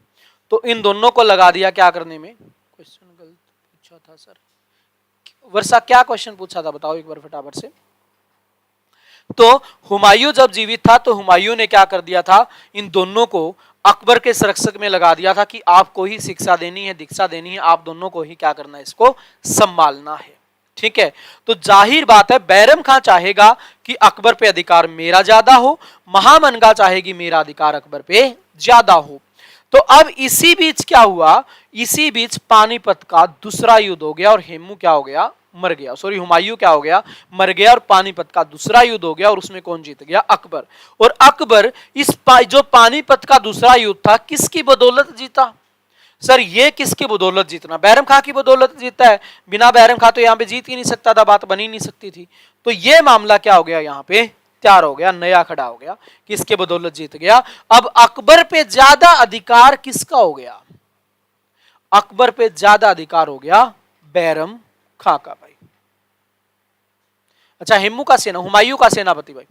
S1: तो इन दोनों को लगा दिया क्या करने में? क्वेश्चन गलत पूछा था सर, वर्षा क्या क्वेश्चन पूछा था बताओ एक बार फटाफट से। तो हुमायूं जब जीवित था तो हुमायूं ने क्या कर दिया था, इन दोनों को अकबर के संरक्षक में लगा दिया था कि आपको ही शिक्षा देनी है, दीक्षा देनी है, आप दोनों को ही क्या करना है, इसको संभालना है। ठीक है, तो जाहिर बात है बैरम खां चाहेगा कि अकबर पे अधिकार मेरा ज्यादा हो, महामनगा चाहेगी मेरा अधिकार अकबर पे ज्यादा हो। तो अब इसी बीच क्या हुआ, इसी बीच पानीपत का दूसरा युद्ध हो गया और हेमू क्या हो गया? मर गया। सॉरी, हुमायूं क्या हो गया? मर गया। और पानीपत का दूसरा युद्ध हो गया और उसमें कौन जीत गया? अकबर। और अकबर इस जो पानीपत का दूसरा युद्ध था किसकी बदौलत जीता? सर ये किसकी बदौलत जीतना? बैरम खां की बदौलत जीता है। बिना बैरम खां तो यहां पे जीत ही नहीं सकता था, बात बनी नहीं सकती थी। तो ये मामला क्या हो गया, यहां पे तैयार हो गया, नया खड़ा हो गया, किसके बदौलत जीत गया। अब अकबर पे ज्यादा अधिकार किसका हो गया? अकबर पे ज्यादा अधिकार हो गया बैरम खां का भाई। अच्छा, हेमू का सेना, हुमायूं का सेनापति भाई,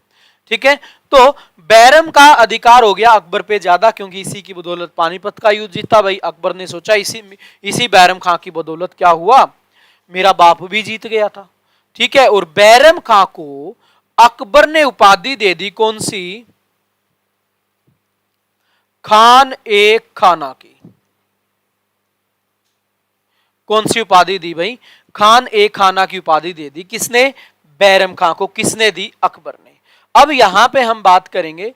S1: ठीक है। तो बैरम का अधिकार हो गया अकबर पे ज्यादा, क्योंकि इसी की बदौलत पानीपत का युद्ध जीता भाई। अकबर ने सोचा इसी बैरम खां की बदौलत क्या हुआ, मेरा बाप भी जीत गया था। ठीक है, और बैरम खां को अकबर ने उपाधि दे दी, कौन सी? खान ए खाना की। कौन सी उपाधि दी भाई? खान ए खाना की उपाधि दे दी। किसने? बैरम खां को। किसने दी? अकबर ने। अब यहां पे हम बात करेंगे,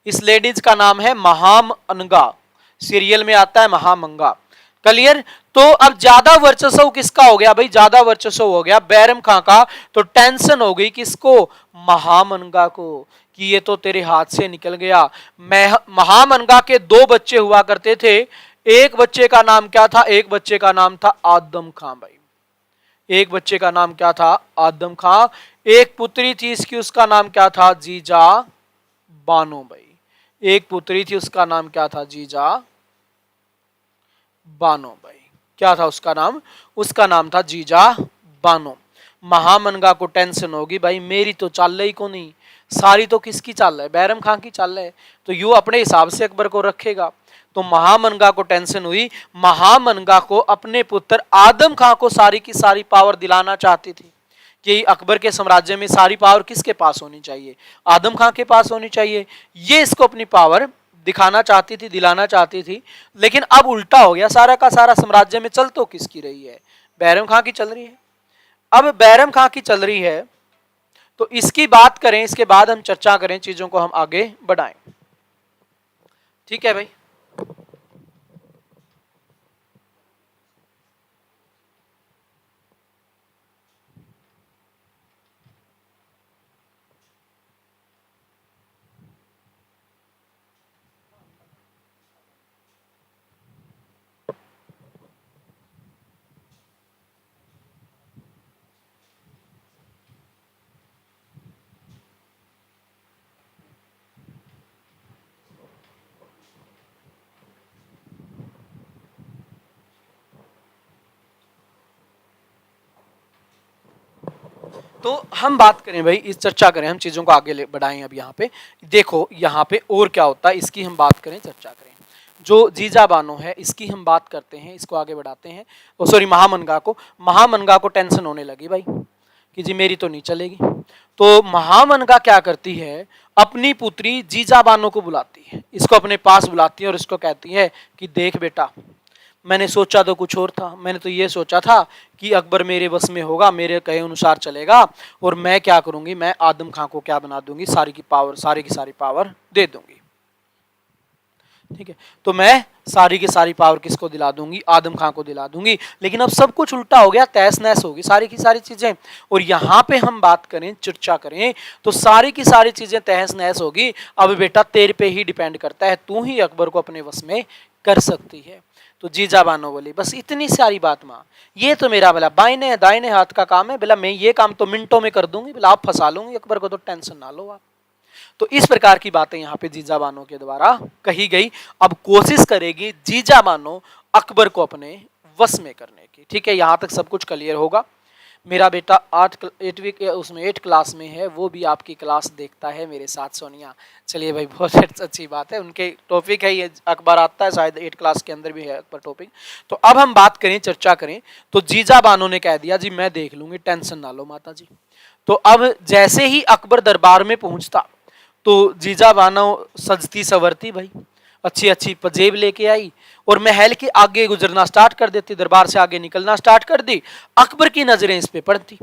S1: इस लेडीज का नाम है महाम अनगा, सीरियल में आता है महामंगा। क्लियर? तो अब ज्यादा वर्चस्व किसका हो गया भाई? ज्यादा वर्चस्व हो गया बैरम खां का। तो टेंशन हो गई किसको? महामनगा को, कि ये तो तेरे हाथ से निकल गया। महामनगा के दो बच्चे हुआ करते थे। एक बच्चे का नाम क्या था? एक बच्चे का नाम था आदम खां भाई। एक बच्चे का नाम क्या था? आदम खां। एक पुत्री थी इसकी, उसका नाम क्या था? जीजा बानो भाई। एक पुत्री थी, उसका नाम क्या था? जीजा बानो भाई। क्या था उसका नाम? उसका नाम था जीजा बानो। महामनगा को टेंशन होगी भाई, मेरी तो चाल रही को नहीं, सारी तो किसकी चाल है? बैरम खां की चाल है। तो यू अपने हिसाब से अकबर को रखेगा। तो महामनगा को टेंशन हुई। महामनगा को अपने पुत्र आदम खां को सारी की सारी पावर दिलाना चाहती थी कि अकबर के साम्राज्य में सारी पावर किसके पास होनी चाहिए? आदम खां के पास होनी चाहिए। ये इसको अपनी पावर दिखाना चाहती थी, दिलाना चाहती थी। लेकिन अब उल्टा हो गया, सारा का सारा साम्राज्य में चल तो किसकी रही है? बैरम खां की चल रही है। अब बैरम खां की चल रही है तो इसकी बात करें, इसके बाद हम चर्चा करें, चीजों को हम आगे बढ़ाएं। ठीक है भाई। तो हम बात करें भाई, इस चर्चा करें, हम चीजों को आगे बढ़ाएं। अब यहाँ पे देखो, यहाँ पे और क्या होता है इसकी हम बात करें, चर्चा करें। जो जीजा बानो है इसकी हम बात करते हैं, इसको आगे बढ़ाते हैं। सॉरी, महामनगा को टेंशन होने लगी भाई कि जी मेरी तो नहीं चलेगी। तो महामनगा क्या करती है, अपनी पुत्री जीजा बानो को बुलाती है, इसको अपने पास बुलाती है और इसको कहती है कि देख बेटा, मैंने सोचा तो कुछ और था। मैंने तो ये सोचा था कि अकबर मेरे बस में होगा, मेरे कहे अनुसार चलेगा, और मैं क्या करूंगी, मैं आदम खां को क्या बना दूंगी, सारी की सारी पावर दे दूंगी। ठीक है, तो मैं सारी की सारी पावर किसको दिला दूंगी, आदम खां को दिला दूंगी। लेकिन अब सब कुछ उल्टा हो गया, तहस नहस होगी सारी की सारी चीजें। और यहाँ पे हम बात करें, चर्चा करें, तो सारी की सारी चीजें तहस नहस होगी। अब बेटा तेरे पे ही डिपेंड करता है, तू ही अकबर को अपने वश में कर सकती है। तो जीजा बानो बोली बस इतनी सारी बात माँ, ये तो मेरा बोला बाइने दाहिने हाथ का काम है, बोला मैं ये काम तो मिनटों में कर दूंगी, बोला आप फंसा लूंगी अकबर को, तो टेंशन ना लो आप। तो इस प्रकार की बातें यहाँ पे जीजा बानो के द्वारा कही गई। अब कोशिश करेगी जीजा बानो अकबर को अपने वश में करने की। ठीक है, यहाँ तक सब कुछ क्लियर होगा। मेरा बेटा 8वीं क्लास में है, वो भी आपकी क्लास देखता है मेरे साथ, सोनिया। चलिए भाई, बहुत अच्छी बात है, उनके टॉपिक है ये, अखबार आता है शायद 8 क्लास के अंदर भी है अकबर टॉपिक। तो अब हम बात करें, चर्चा करें, तो जीजा बानो ने कह दिया जी मैं देख लूंगी, टेंशन ना लो माता जी। तो अब जैसे ही अकबर दरबार में पहुंचता तो जीजा बानो सजती सवरती भाई, अच्छी अच्छी पजेब लेके आई और महल के आगे गुजरना स्टार्ट कर देती, दरबार से आगे निकलना स्टार्ट कर दी। अकबर की नजरें इस पे पड़ती।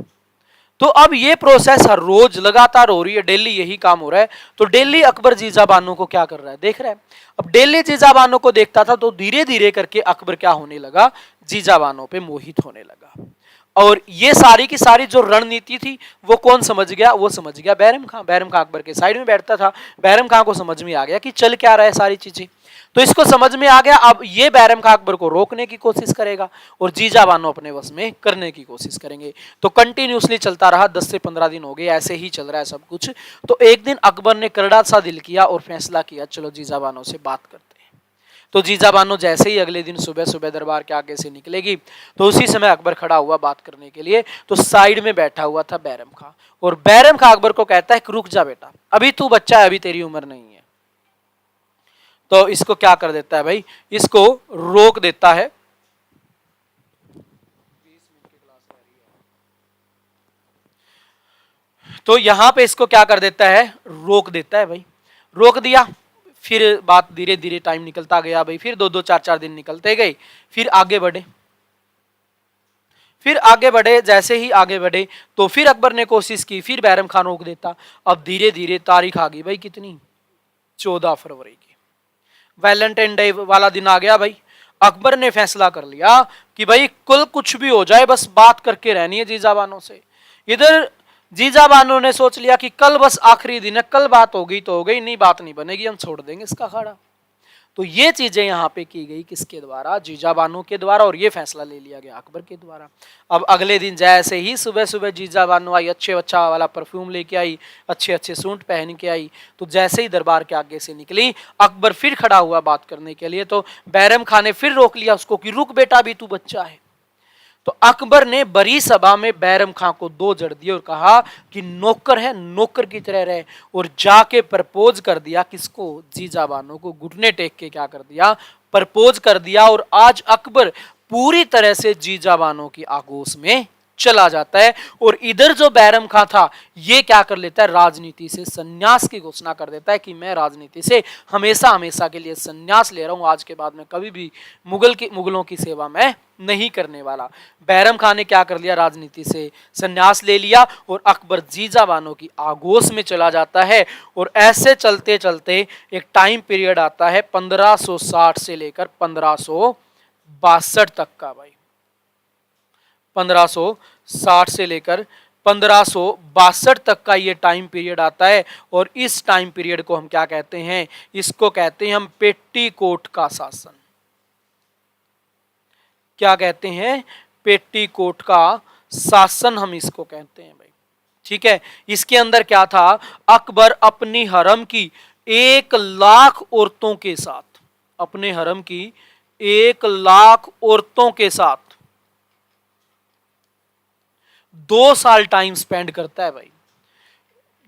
S1: तो अब ये प्रोसेस हर रोज लगातार हो रही है, डेली यही काम हो रहा है। तो डेली अकबर जीजा बानो को क्या कर रहा है, देख रहा है। अब डेली जीजा बानो को देखता था तो धीरे धीरे करके अकबर क्या होने लगा, जीजा बानो पे मोहित होने लगा। और ये सारी की सारी जो रणनीति थी वो कौन समझ गया, वो समझ गया बैरम खां। बैरम खां अकबर के साइड में बैठता था। बैरम खां को समझ में आ गया कि चल क्या रहा है सारी चीजें, तो इसको समझ में आ गया। अब ये बैरम खां अकबर को रोकने की कोशिश करेगा और जीजा बानो अपने वश में करने की कोशिश करेंगे। तो कंटिन्यूसली चलता रहा, 10 से 15 दिन हो गए, ऐसे ही चल रहा है सब कुछ। तो एक दिन अकबर ने करड़ा सा दिल किया और फैसला किया चलो जीजा बानो से बात करते हैं। तो जीजा बानो जैसे ही अगले दिन सुबह सुबह दरबार के आगे से निकलेगी तो उसी समय अकबर खड़ा हुआ बात करने के लिए। तो साइड में बैठा हुआ था बैरम खां, और बैरम खां अकबर को कहता है कि रुक जा बेटा, अभी तू बच्चा है, अभी तेरी उम्र नहीं है। तो इसको क्या कर देता है भाई, इसको रोक देता है। तो यहां पे इसको क्या कर देता है, रोक देता है भाई, रोक दिया। फिर बात धीरे धीरे टाइम निकलता गया भाई, फिर 2-2 4-4 दिन निकलते गए। फिर आगे बढ़े, फिर आगे बढ़े, जैसे ही आगे बढ़े तो फिर अकबर ने कोशिश की, फिर बैरम खान रोक देता। अब धीरे धीरे तारीख आ गई भाई, कितनी, 14 फरवरी की, वैलेंटाइन डे वाला दिन आ गया भाई। अकबर ने फैसला कर लिया कि भाई कल कुछ भी हो जाए बस बात करके रहनी है जीजा बानो से। इधर जीजा बानो ने सोच लिया कि कल बस आखिरी दिन है, कल बात हो गई तो हो गई, नहीं बात नहीं बनेगी, हम छोड़ देंगे इसका अखाड़ा। तो ये चीजें यहाँ पे की गई किसके द्वारा, जीजा बानो के द्वारा, और ये फैसला ले लिया गया अकबर के द्वारा। अब अगले दिन जैसे ही सुबह सुबह जीजा बानो आई, अच्छे अच्छा वाला परफ्यूम लेके आई, अच्छे अच्छे सूट पहन के आई, तो जैसे ही दरबार के आगे से निकली, अकबर फिर खड़ा हुआ बात करने के लिए। तो बैरम खां ने फिर रोक लिया उसको कि रुक बेटा, अभी तू बच्चा है। तो अकबर ने बड़ी सभा में बैरम खां को 2 जड़ दिए और कहा कि नौकर है, नौकर की तरह रहे, और जाके प्रपोज कर दिया किसको, जीजा बानो को, घुटने टेक के क्या कर दिया, प्रपोज कर दिया। और आज अकबर पूरी तरह से जीजा बानो की आगोश में चला जाता है। और इधर जो बैरम खां था ये क्या कर लेता है, राजनीति से संन्यास की घोषणा कर देता है कि मैं राजनीति से हमेशा हमेशा के लिए संन्यास ले रहा हूं, आज के बाद में कभी भी मुगलों की सेवा में नहीं करने वाला। बैरम खां ने क्या कर लिया, राजनीति से संन्यास ले लिया और अकबर जीजा बानो की आगोश में चला जाता है। और ऐसे चलते चलते एक टाइम पीरियड आता है 1560 से लेकर 1562 तक का भाई, 1560 से लेकर 1562 तक का ये टाइम पीरियड आता है। और इस टाइम पीरियड को हम क्या कहते हैं, इसको कहते हैं हम पेट्टीकोट का शासन। क्या कहते हैं, पेट्टीकोट का शासन हम इसको कहते हैं भाई। ठीक है, इसके अंदर क्या था, अकबर अपनी हरम की 1,00,000 औरतों के साथ, अपने हरम की 1,00,000 औरतों के साथ 2 साल टाइम स्पेंड करता है भाई।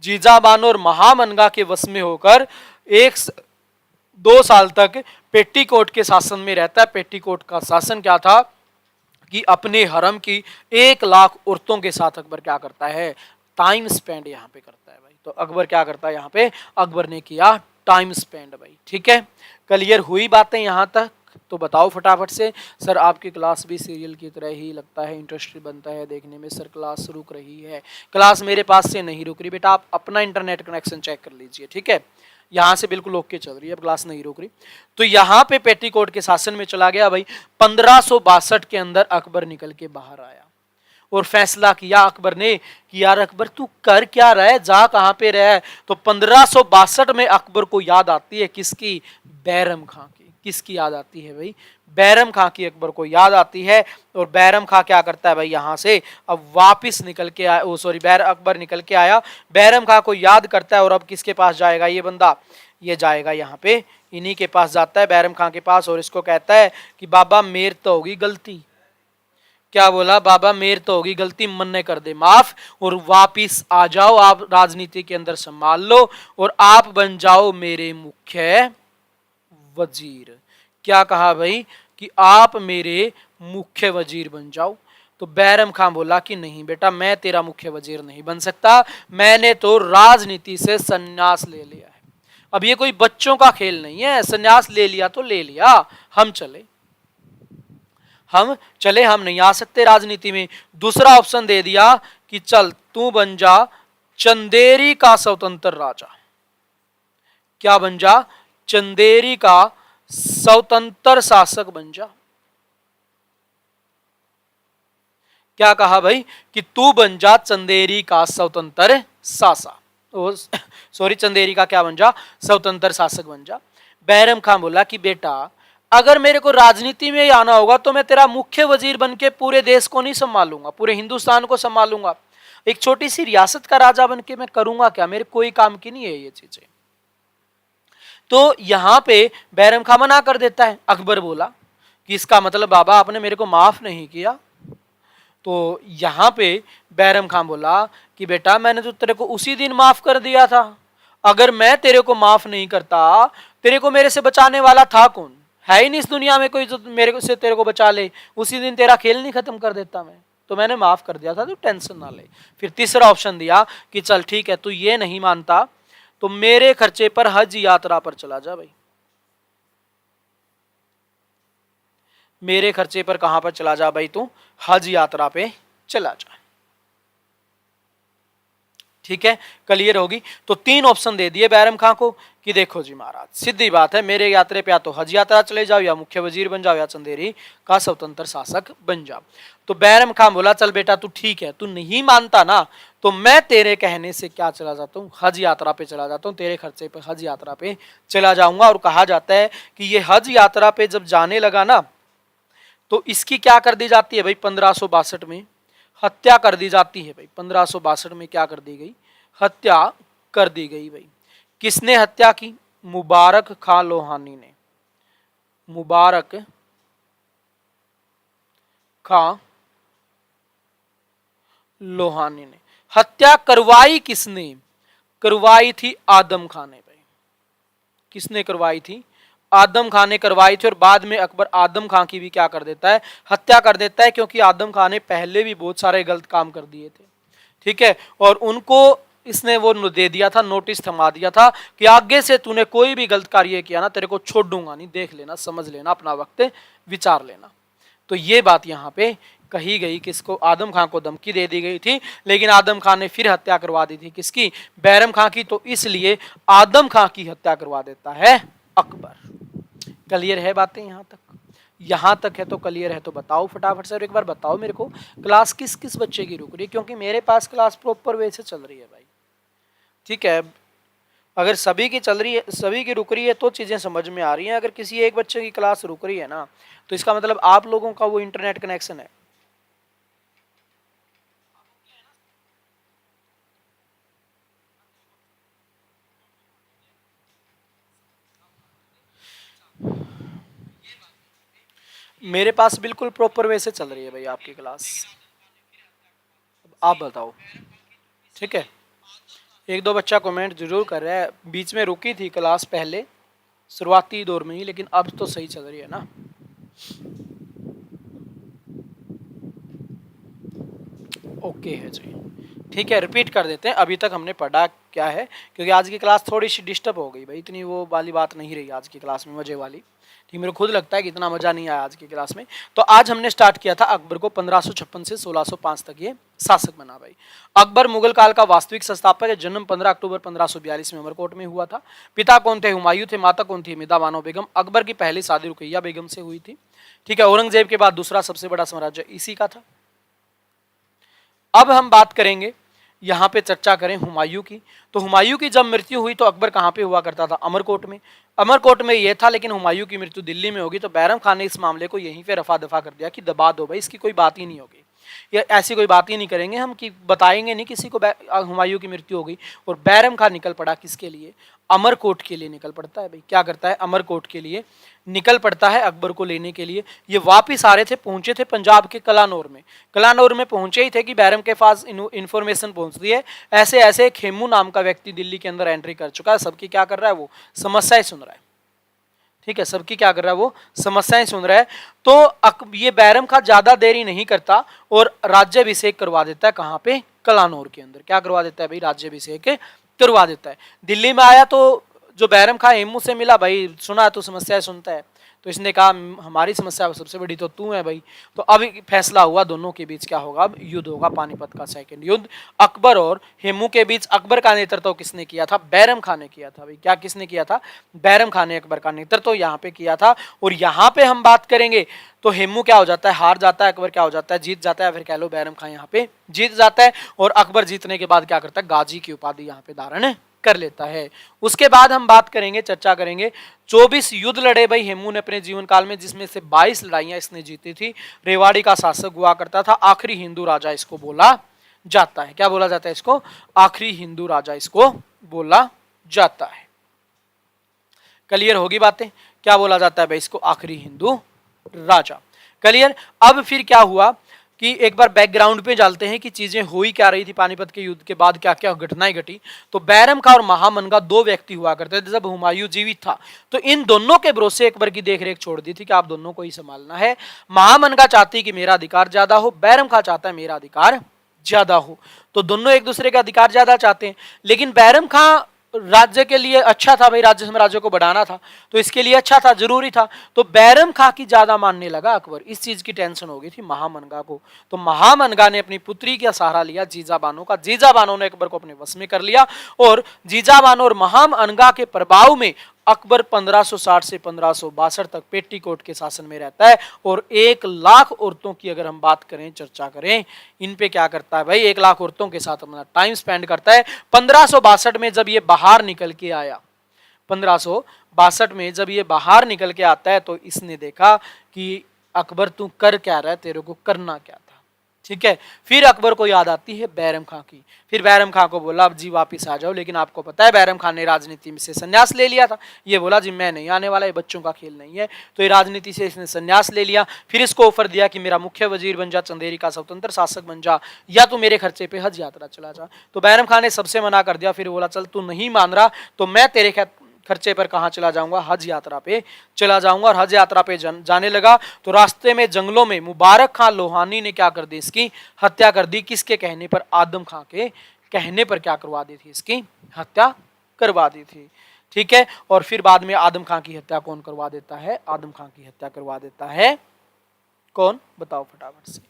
S1: जीजाबानो और महामनगा के वश में होकर 2 साल तक पेट्टीकोट के शासन में रहता है। पेट्टीकोट का शासन क्या था कि अपने हरम की 1,00,000 औरतों के साथ अकबर क्या करता है, टाइम स्पेंड यहाँ पे करता है भाई। तो अकबर क्या करता है यहाँ पे, अकबर ने किया टाइम स्पेंड भाई। ठीक है, क्लियर हुई बातें यहाँ तक? तो बताओ फटाफट से। सर आपकी क्लास भी सीरियल की तरह ही लगता है इंटरेस्टिंग बनता है देखने में, सर क्लास रुक रही है। क्लास मेरे पास से नहीं रुक रही बेटा, आप अपना इंटरनेट कनेक्शन चेक कर लीजिए। ठीक है, यहाँ से बिल्कुल ओके चल रही है, अब क्लास नहीं रुक रही। तो यहाँ पे पेट्टीकोट के शासन में चला गया भाई। 1562 के अंदर अकबर निकल के बाहर आया और फैसला किया अकबर ने कि यार अकबर तू कर क्या रहा है, जा कहाँ पे रहा है। तो 1562 में अकबर को याद आती है किसकी, बैरम खां की। किसकी याद आती है भाई, बैरम खां की अकबर को याद आती है। और बैरम खां क्या करता है भाई, यहाँ से अब वापिस निकल के आया, अकबर निकल के आया, बैरम खां को याद करता है। और अब किसके पास जाएगा ये बंदा, ये जाएगा यहाँ पे इन्हीं के पास जाता है, बैरम खां के पास। और इसको कहता है कि बाबा मेर तो होगी गलती। क्या बोला, बाबा मेर तो होगी गलती, मन ने कर दे माफ और वापिस आ जाओ, आप राजनीति के अंदर संभाल लो और आप बन जाओ मेरे मुख्य वजीर। क्या कहा भाई कि आप मेरे मुख्य वजीर बन जाओ। तो बैरम खां बोला कि नहीं बेटा, मैं तेरा मुख्य वजीर नहीं बन सकता, मैंने तो राजनीति से संन्यास ले लिया है। अब ये कोई बच्चों का खेल नहीं है, संन्यास ले लिया तो ले लिया, हम चले, हम नहीं आ सकते राजनीति में। दूसरा ऑप्शन दे दिया कि चल तू बन जा चंदेरी का स्वतंत्र राजा। क्या बन जा, चंदेरी का स्वतंत्र शासक बन जा। क्या कहा भाई कि तू बन जा चंदेरी का स्वतंत्र शासक, चंदेरी का क्या बन जा, स्वतंत्र शासक बन जा। बैरम खां बोला कि बेटा अगर मेरे को राजनीति में ही आना होगा तो मैं तेरा मुख्य वजीर बन के पूरे देश को नहीं संभालूंगा, पूरे हिंदुस्तान को संभालूंगा। एक छोटी सी रियासत का राजा बन के मैं करूंगा क्या, मेरे कोई काम की नहीं है ये चीजें। तो यहां पे बैरम खां मना कर देता है। अकबर बोला कि इसका मतलब बाबा आपने मेरे को माफ नहीं किया। तो यहां पे बैरम खां बोला कि बेटा मैंने तो तेरे को उसी दिन माफ कर दिया था, अगर मैं तेरे को माफ नहीं करता तेरे को मेरे से बचाने वाला था कौन, है ही नहीं इस दुनिया में कोई जो मेरे से तेरे को बचा ले, उसी दिन तेरा खेल नहीं खत्म कर देता मैं, तो मैंने माफ कर दिया था, तो टेंशन ना ले। फिर तीसरा ऑप्शन दिया कि चल ठीक है तू ये नहीं मानता तो मेरे खर्चे पर हज यात्रा पर चला जा भाई, मेरे खर्चे पर कहां पर चला जा भाई, तू हज यात्रा पे चला जा। ठीक है, क्लियर होगी। तो 3 ऑप्शन दे दिए बैरम खां को कि देखो जी महाराज सीधी बात है, मेरे यात्रा पे या तो हज यात्रा चले जाओ या मुख्य वजीर बन जाओ या चंदेरी का स्वतंत्र शासक बन जाओ। तो बैरम खां बोला चल बेटा तू ठीक है, तू नहीं मानता ना तो मैं तेरे कहने से क्या चला जाता हूँ, हज यात्रा पे चला जाता हूँ, तेरे खर्चे पे हज यात्रा पे चला जाऊंगा। और कहा जाता है कि ये हज यात्रा पे जब जाने लगा ना तो इसकी क्या कर दी जाती है भाई, 1562 में हत्या कर दी जाती है भाई। 1562 में क्या कर दी गई, हत्या कर दी गई भाई। किसने हत्या की, मुबारक खां लोहानी ने, मुबारक खां लोहानी ने। हत्या करवाई किसने, करवाई थी आदम खां ने भाई। किसने करवाई थी, आदम खान ने करवाई थी और बाद में अकबर आदम खान की भी क्या कर देता है, हत्या कर देता है, क्योंकि आदम खान ने पहले भी बहुत सारे गलत काम कर दिए थे। ठीक है, और उनको इसने वो दे दिया था, नोटिस थमा दिया था कि आगे से तूने कोई भी गलत कार्य किया ना, तेरे को छोड़ दूंगा नहीं, देख लेना, समझ लेना, अपना वक्त विचार लेना। तो ये बात यहाँ पे कही गई, किसको, आदम खान को धमकी दे दी गई थी, लेकिन आदम खान ने फिर हत्या करवा दी थी, किसकी, बैरम खान की। तो इसलिए आदम खान की हत्या करवा देता है अकबर। क्लियर है बातें यहाँ तक? यहाँ तक है तो क्लियर है तो बताओ फटाफट से, और एक बार बताओ मेरे को क्लास किस किस बच्चे की रुक रही है, क्योंकि मेरे पास क्लास प्रॉपर वे से चल रही है भाई। ठीक है, अगर सभी की चल रही है, सभी की रुक रही है तो चीज़ें समझ में आ रही हैं। अगर किसी एक बच्चे की क्लास रुक रही है ना, तो इसका मतलब आप लोगों का वो इंटरनेट कनेक्शन है। मेरे पास बिल्कुल प्रॉपर वे से चल रही है भाई आपकी क्लास। आप बताओ। ठीक है, एक दो बच्चा कमेंट जरूर कर रहा है, बीच में रुकी थी क्लास पहले शुरुआती दौर में ही, लेकिन अब तो सही चल रही है ना। ओके है जी, ठीक है, रिपीट कर देते हैं। अभी तक हमने पढ़ा क्या है, क्योंकि आज की क्लास थोड़ी सी डिस्टर्ब हो गई भाई, इतनी वो वाली बात नहीं रही आज की क्लास में, मजे वाली। ठीक, मेरे को खुद लगता है कि इतना मजा नहीं आया आज की क्लास में। तो आज हमने स्टार्ट किया था अकबर को 1556 से 1605 तक ये शासक बना भाई। अकबर मुगल काल का वास्तविक संस्थापक है। जन्म 15 अक्टूबर 1542 में अमरकोट में हुआ था। पिता कौन थे? हुमायूं थे। माता कौन थी? हमीदा बानो बेगम। अकबर की पहली शादी रुकैया बेगम से हुई थी। ठीक है, औरंगजेब के बाद दूसरा सबसे बड़ा साम्राज्य इसी का था। अब हम बात करेंगे, यहाँ पे चर्चा करें हुमायूं की। तो हुमायूं की जब मृत्यु हुई तो अकबर कहाँ पे हुआ करता था? अमरकोट में। अमरकोट में ये था, लेकिन हुमायूं की मृत्यु दिल्ली में होगी। तो बैरम खान ने इस मामले को यहीं पे रफा दफा कर दिया कि दबा दो भाई, इसकी कोई बात ही नहीं होगी, या ऐसी कोई बात ही नहीं करेंगे हम कि बताएंगे नहीं किसी को हुमायूं की मृत्यु हो गई। और बैरम खान निकल पड़ा किसके लिए? अमरकोट के लिए निकल पड़ता है भाई। क्या करता है? अमरकोट के लिए निकल पड़ता है अकबर को लेने के लिए। ये वापिस आ रहे थे, पहुंचे थे पंजाब के कलानौर में। कलानौर में पहुंचे ही थे कि बैरम के पास इन्फॉर्मेशन पहुंचती है, ऐसे ऐसे खेमू नाम का व्यक्ति दिल्ली के अंदर एंट्री कर चुका है, सबकी क्या कर रहा है? वो समस्याएं सुन रहा है। ठीक है, सबकी क्या कर रहा है? वो समस्याएं सुन रहा है। तो ये बैरम खान ज्यादा देरी नहीं करता और राज्याभिषेक करवा देता है। कहाँ पे? कलानौर के अंदर। क्या करवा देता है भाई? राज्याभिषेक करवा देता है। दिल्ली में आया तो जो बैरम खान हेमू से मिला, भाई सुना तो समस्याएं सुनता है, तो इसने कहा हमारी समस्या सबसे बड़ी तो तू है भाई। तो अब फैसला हुआ दोनों के बीच क्या होगा? अब युद्ध होगा, पानीपत का सेकंड युद्ध अकबर और हेमू के बीच। अकबर का नेतृत्व किसने किया था? बैरम खान ने किया था भाई। क्या किसने किया था? बैरम खान ने अकबर का नेतृत्व यहाँ पे किया था। और यहाँ पे हम बात करेंगे तो हेमू क्या हो जाता है? हार जाता है। अकबर क्या हो जाता है? जीत जाता है। फिर कह लो बैरम खान यहाँ पे जीत जाता है। और अकबर जीतने के बाद क्या करता है? गाजी की उपाधि यहाँ पे धारण कर लेता है। उसके बाद हम बात करेंगे, चर्चा करेंगे, 24 युद्ध लड़े भाई हेमू ने अपने जीवन काल में, जिसमें से 22 लड़ाइयां इसने जीती थी। रेवाड़ी का शासक हुआ करता था। आखिरी हिंदू राजा इसको बोला जाता है। क्या बोला जाता है इसको? आखिरी हिंदू राजा इसको बोला जाता है। क्लियर होगी बातें? क्या बोला जाता है भाई इसको? आखिरी हिंदू राजा। क्लियर? अब फिर क्या हुआ कि एक बार बैकग्राउंड पे डालते हैं कि चीजें हुई क्या रही थी पानीपत के युद्ध के बाद, क्या क्या घटनाएं घटी। तो बैरम खान और महामनगा दो व्यक्ति हुआ करते थे जब हुमायूं जीवित था। तो इन दोनों के भरोसे अकबर की देखरेख छोड़ दी थी कि आप दोनों को ही संभालना है। महामनगा चाहती कि मेरा अधिकार ज्यादा हो, बैरम खान चाहता है मेरा अधिकार ज्यादा हो। तो दोनों एक दूसरे का अधिकार ज्यादा चाहते हैं। लेकिन बैरम खान राज्य के लिए अच्छा था भाई, राज्य साम्राज्य को बढ़ाना था, तो इसके लिए अच्छा था, जरूरी था। तो बैरम खां की ज्यादा मानने लगा अकबर। इस चीज की टेंशन हो गई थी महामनगा को। तो महामनगा ने अपनी पुत्री का सहारा लिया, जीजा बानो का। जीजा बानो ने अकबर को अपने वश में कर लिया। और जीजा बानो और महामनगा के प्रभाव में अकबर 1560 से 1562 तक पेटीकोट के शासन में रहता है। और 1 लाख औरतों की अगर हम बात करें, चर्चा करें, इन पे क्या करता है भाई? 1 लाख औरतों के साथ अपना टाइम स्पेंड करता है। 1562 में जब ये बाहर निकल के आया, 1562 में जब ये बाहर निकल के आता है, तो इसने देखा कि अकबर तू कर क्या रहा है, तेरे को करना क्या था। ठीक है, फिर अकबर को याद आती है बैरम खां की। फिर बैरम खां को बोला अब जी वापिस आ जाओ। लेकिन आपको पता है बैरम खान ने राजनीति में से संन्यास ले लिया था। ये बोला जी मैं नहीं आने वाला, ये बच्चों का खेल नहीं है। तो ये राजनीति से इसने संन्यास ले लिया। फिर इसको ऑफर दिया कि मेरा मुख्य वजीर बन जा, चंदेरी का स्वतंत्र शासक बन जा, या तू मेरे खर्चे पे हज यात्रा चला जा। तो बैरम खान ने सबसे मना कर दिया। फिर बोला चल तू नहीं मान रहा तो मैं तेरे खर्चे पर कहाँ चला जाऊंगा, हज यात्रा पे चला जाऊंगा। और हज यात्रा पे जाने लगा तो रास्ते में जंगलों में मुबारक खां लोहानी ने क्या कर दी, इसकी हत्या कर दी। किसके कहने पर, आदम खां के कहने पर क्या करवा दी थी, इसकी हत्या करवा दी थी। ठीक है, और फिर बाद में आदम खां की हत्या कौन करवा देता है, आदम खां की हत्या करवा देता है कौन, बताओ फटाफट से,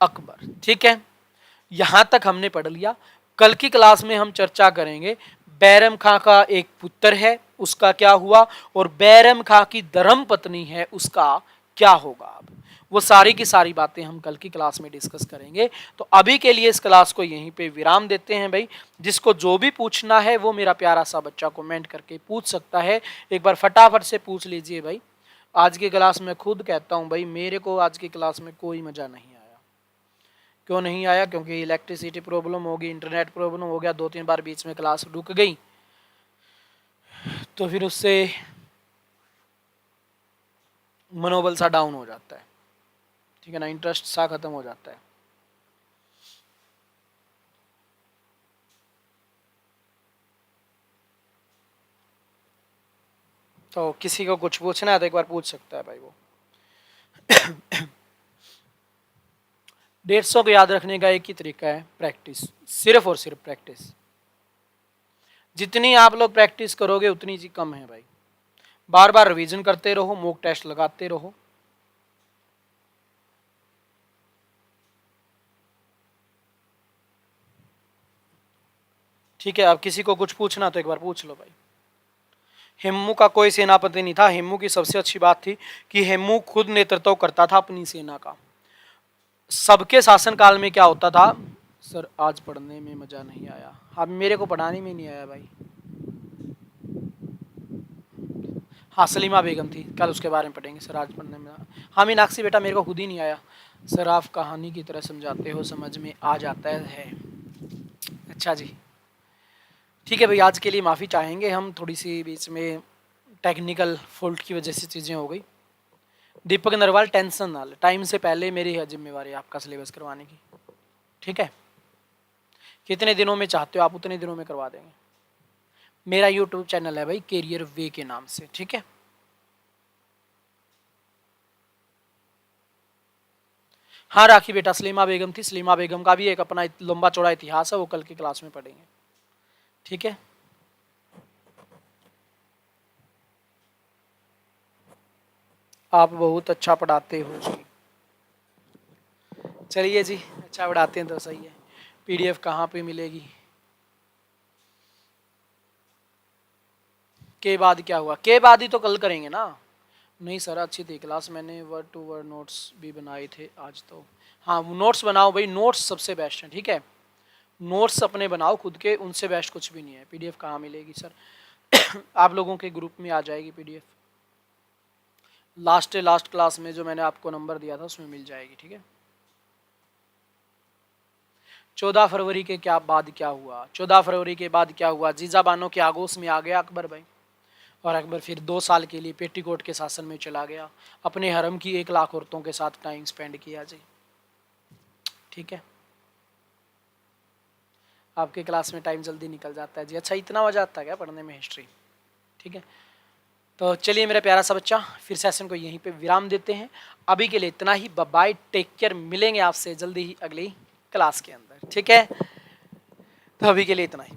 S1: अकबर। ठीक है, यहां तक हमने पढ़ लिया। कल की क्लास में हम चर्चा करेंगे बैरम खां का एक पुत्र है, उसका क्या हुआ, और बैरम खां की धर्म पत्नी है, उसका क्या होगा। अब वो सारी की सारी बातें हम कल की क्लास में डिस्कस करेंगे। तो अभी के लिए इस क्लास को यहीं पे विराम देते हैं भाई। जिसको जो भी पूछना है वो मेरा प्यारा सा बच्चा कमेंट करके पूछ सकता है। एक बार फटाफट से पूछ लीजिए भाई। आज की क्लास में खुद कहता हूँ भाई, मेरे को आज की क्लास में कोई मजा नहीं आया। क्यों नहीं आया, क्योंकि इलेक्ट्रिसिटी प्रॉब्लम होगी, इंटरनेट प्रॉब्लम हो गया, 2-3 बार बीच में क्लास रुक गई, तो फिर उससे मनोबल सा डाउन हो जाता है। ठीक है ना, इंटरेस्ट सा खत्म हो जाता है। तो किसी को कुछ पूछना है तो एक बार पूछ सकता है भाई वो। 150 को याद रखने का एक ही तरीका है, प्रैक्टिस, सिर्फ और सिर्फ प्रैक्टिस। जितनी आप लोग प्रैक्टिस करोगे उतनी ही कम है भाई। बार बार रिवीजन करते रहो, मॉक टेस्ट लगाते रहो। ठीक है, अब किसी को कुछ पूछना तो एक बार पूछ लो भाई। हेमू का कोई सेनापति नहीं था। हेमू की सबसे अच्छी बात थी कि हेमू खुद नेतृत्व करता था अपनी सेना का। सबके शासनकाल में क्या होता था, सर आज पढ़ने में मजा नहीं आया, अब मेरे को पढ़ाने में नहीं आया भाई। हाँ, सलीमा बेगम थी, कल उसके बारे में पढ़ेंगे। सर आज पढ़ने में, हाँ मीनाक्षी बेटा मेरे को खुद ही नहीं आया। सर आप कहानी की तरह समझाते हो, समझ में आ जाता है। अच्छा जी, ठीक है भाई, आज के लिए माफ़ी चाहेंगे हम, थोड़ी सी बीच में टेक्निकल फॉल्ट की वजह से चीज़ें हो गई। दीपक नरवाल टेंशन ना ले, टाइम से पहले मेरी है जिम्मेवारी आपका सिलेबस करवाने की। ठीक है, कितने दिनों में चाहते हो आप उतने दिनों में करवा देंगे। मेरा यूट्यूब चैनल है भाई कैरियर वे के नाम से। ठीक है, हाँ राखी बेटा, सलीमा बेगम थी। सलीमा बेगम का भी एक अपना लंबा चौड़ा इतिहास है, वो कल की क्लास में पढ़ेंगे। ठीक है, आप बहुत अच्छा पढ़ाते हो जी। चलिए जी, अच्छा पढ़ाते हैं तो सही है। पीडीएफ कहाँ पे मिलेगी, के बाद क्या हुआ, के बाद ही तो कल करेंगे ना। नहीं सर अच्छी थी क्लास, मैंने वर्ड टू वर्ड नोट्स भी बनाए थे आज तो। हाँ नोट्स बनाओ भाई, नोट्स सबसे बेस्ट है। ठीक है, नोट्स अपने बनाओ खुद के, उनसे बेस्ट कुछ भी नहीं है। पीडीएफ कहाँ मिलेगी सर आप लोगों के ग्रुप में आ जाएगी पीडीएफ। लास्ट क्लास में जो मैंने आपको नंबर दिया था उसमें मिल जाएगी। ठीक है, 14 फरवरी के क्या बाद क्या हुआ, 14 फरवरी के बाद क्या हुआ, जीजा बानो के आगोश में आ गया अकबर भाई। और अकबर फिर 2 साल के लिए पेटीकोट के शासन में चला गया, अपने हरम की 1 लाख औरतों के साथ टाइम स्पेंड किया जी। ठीक है, आपके क्लास में टाइम जल्दी निकल जाता है जी। अच्छा इतना मजा आता है क्या पढ़ने में हिस्ट्री। ठीक है, तो चलिए मेरा प्यारा सा बच्चा, फिर सेशन को यहीं पे विराम देते हैं। अभी के लिए इतना ही, बाय बाय, टेक केयर। मिलेंगे आपसे जल्दी ही अगली क्लास के अंदर। ठीक है, तो अभी के लिए इतना ही।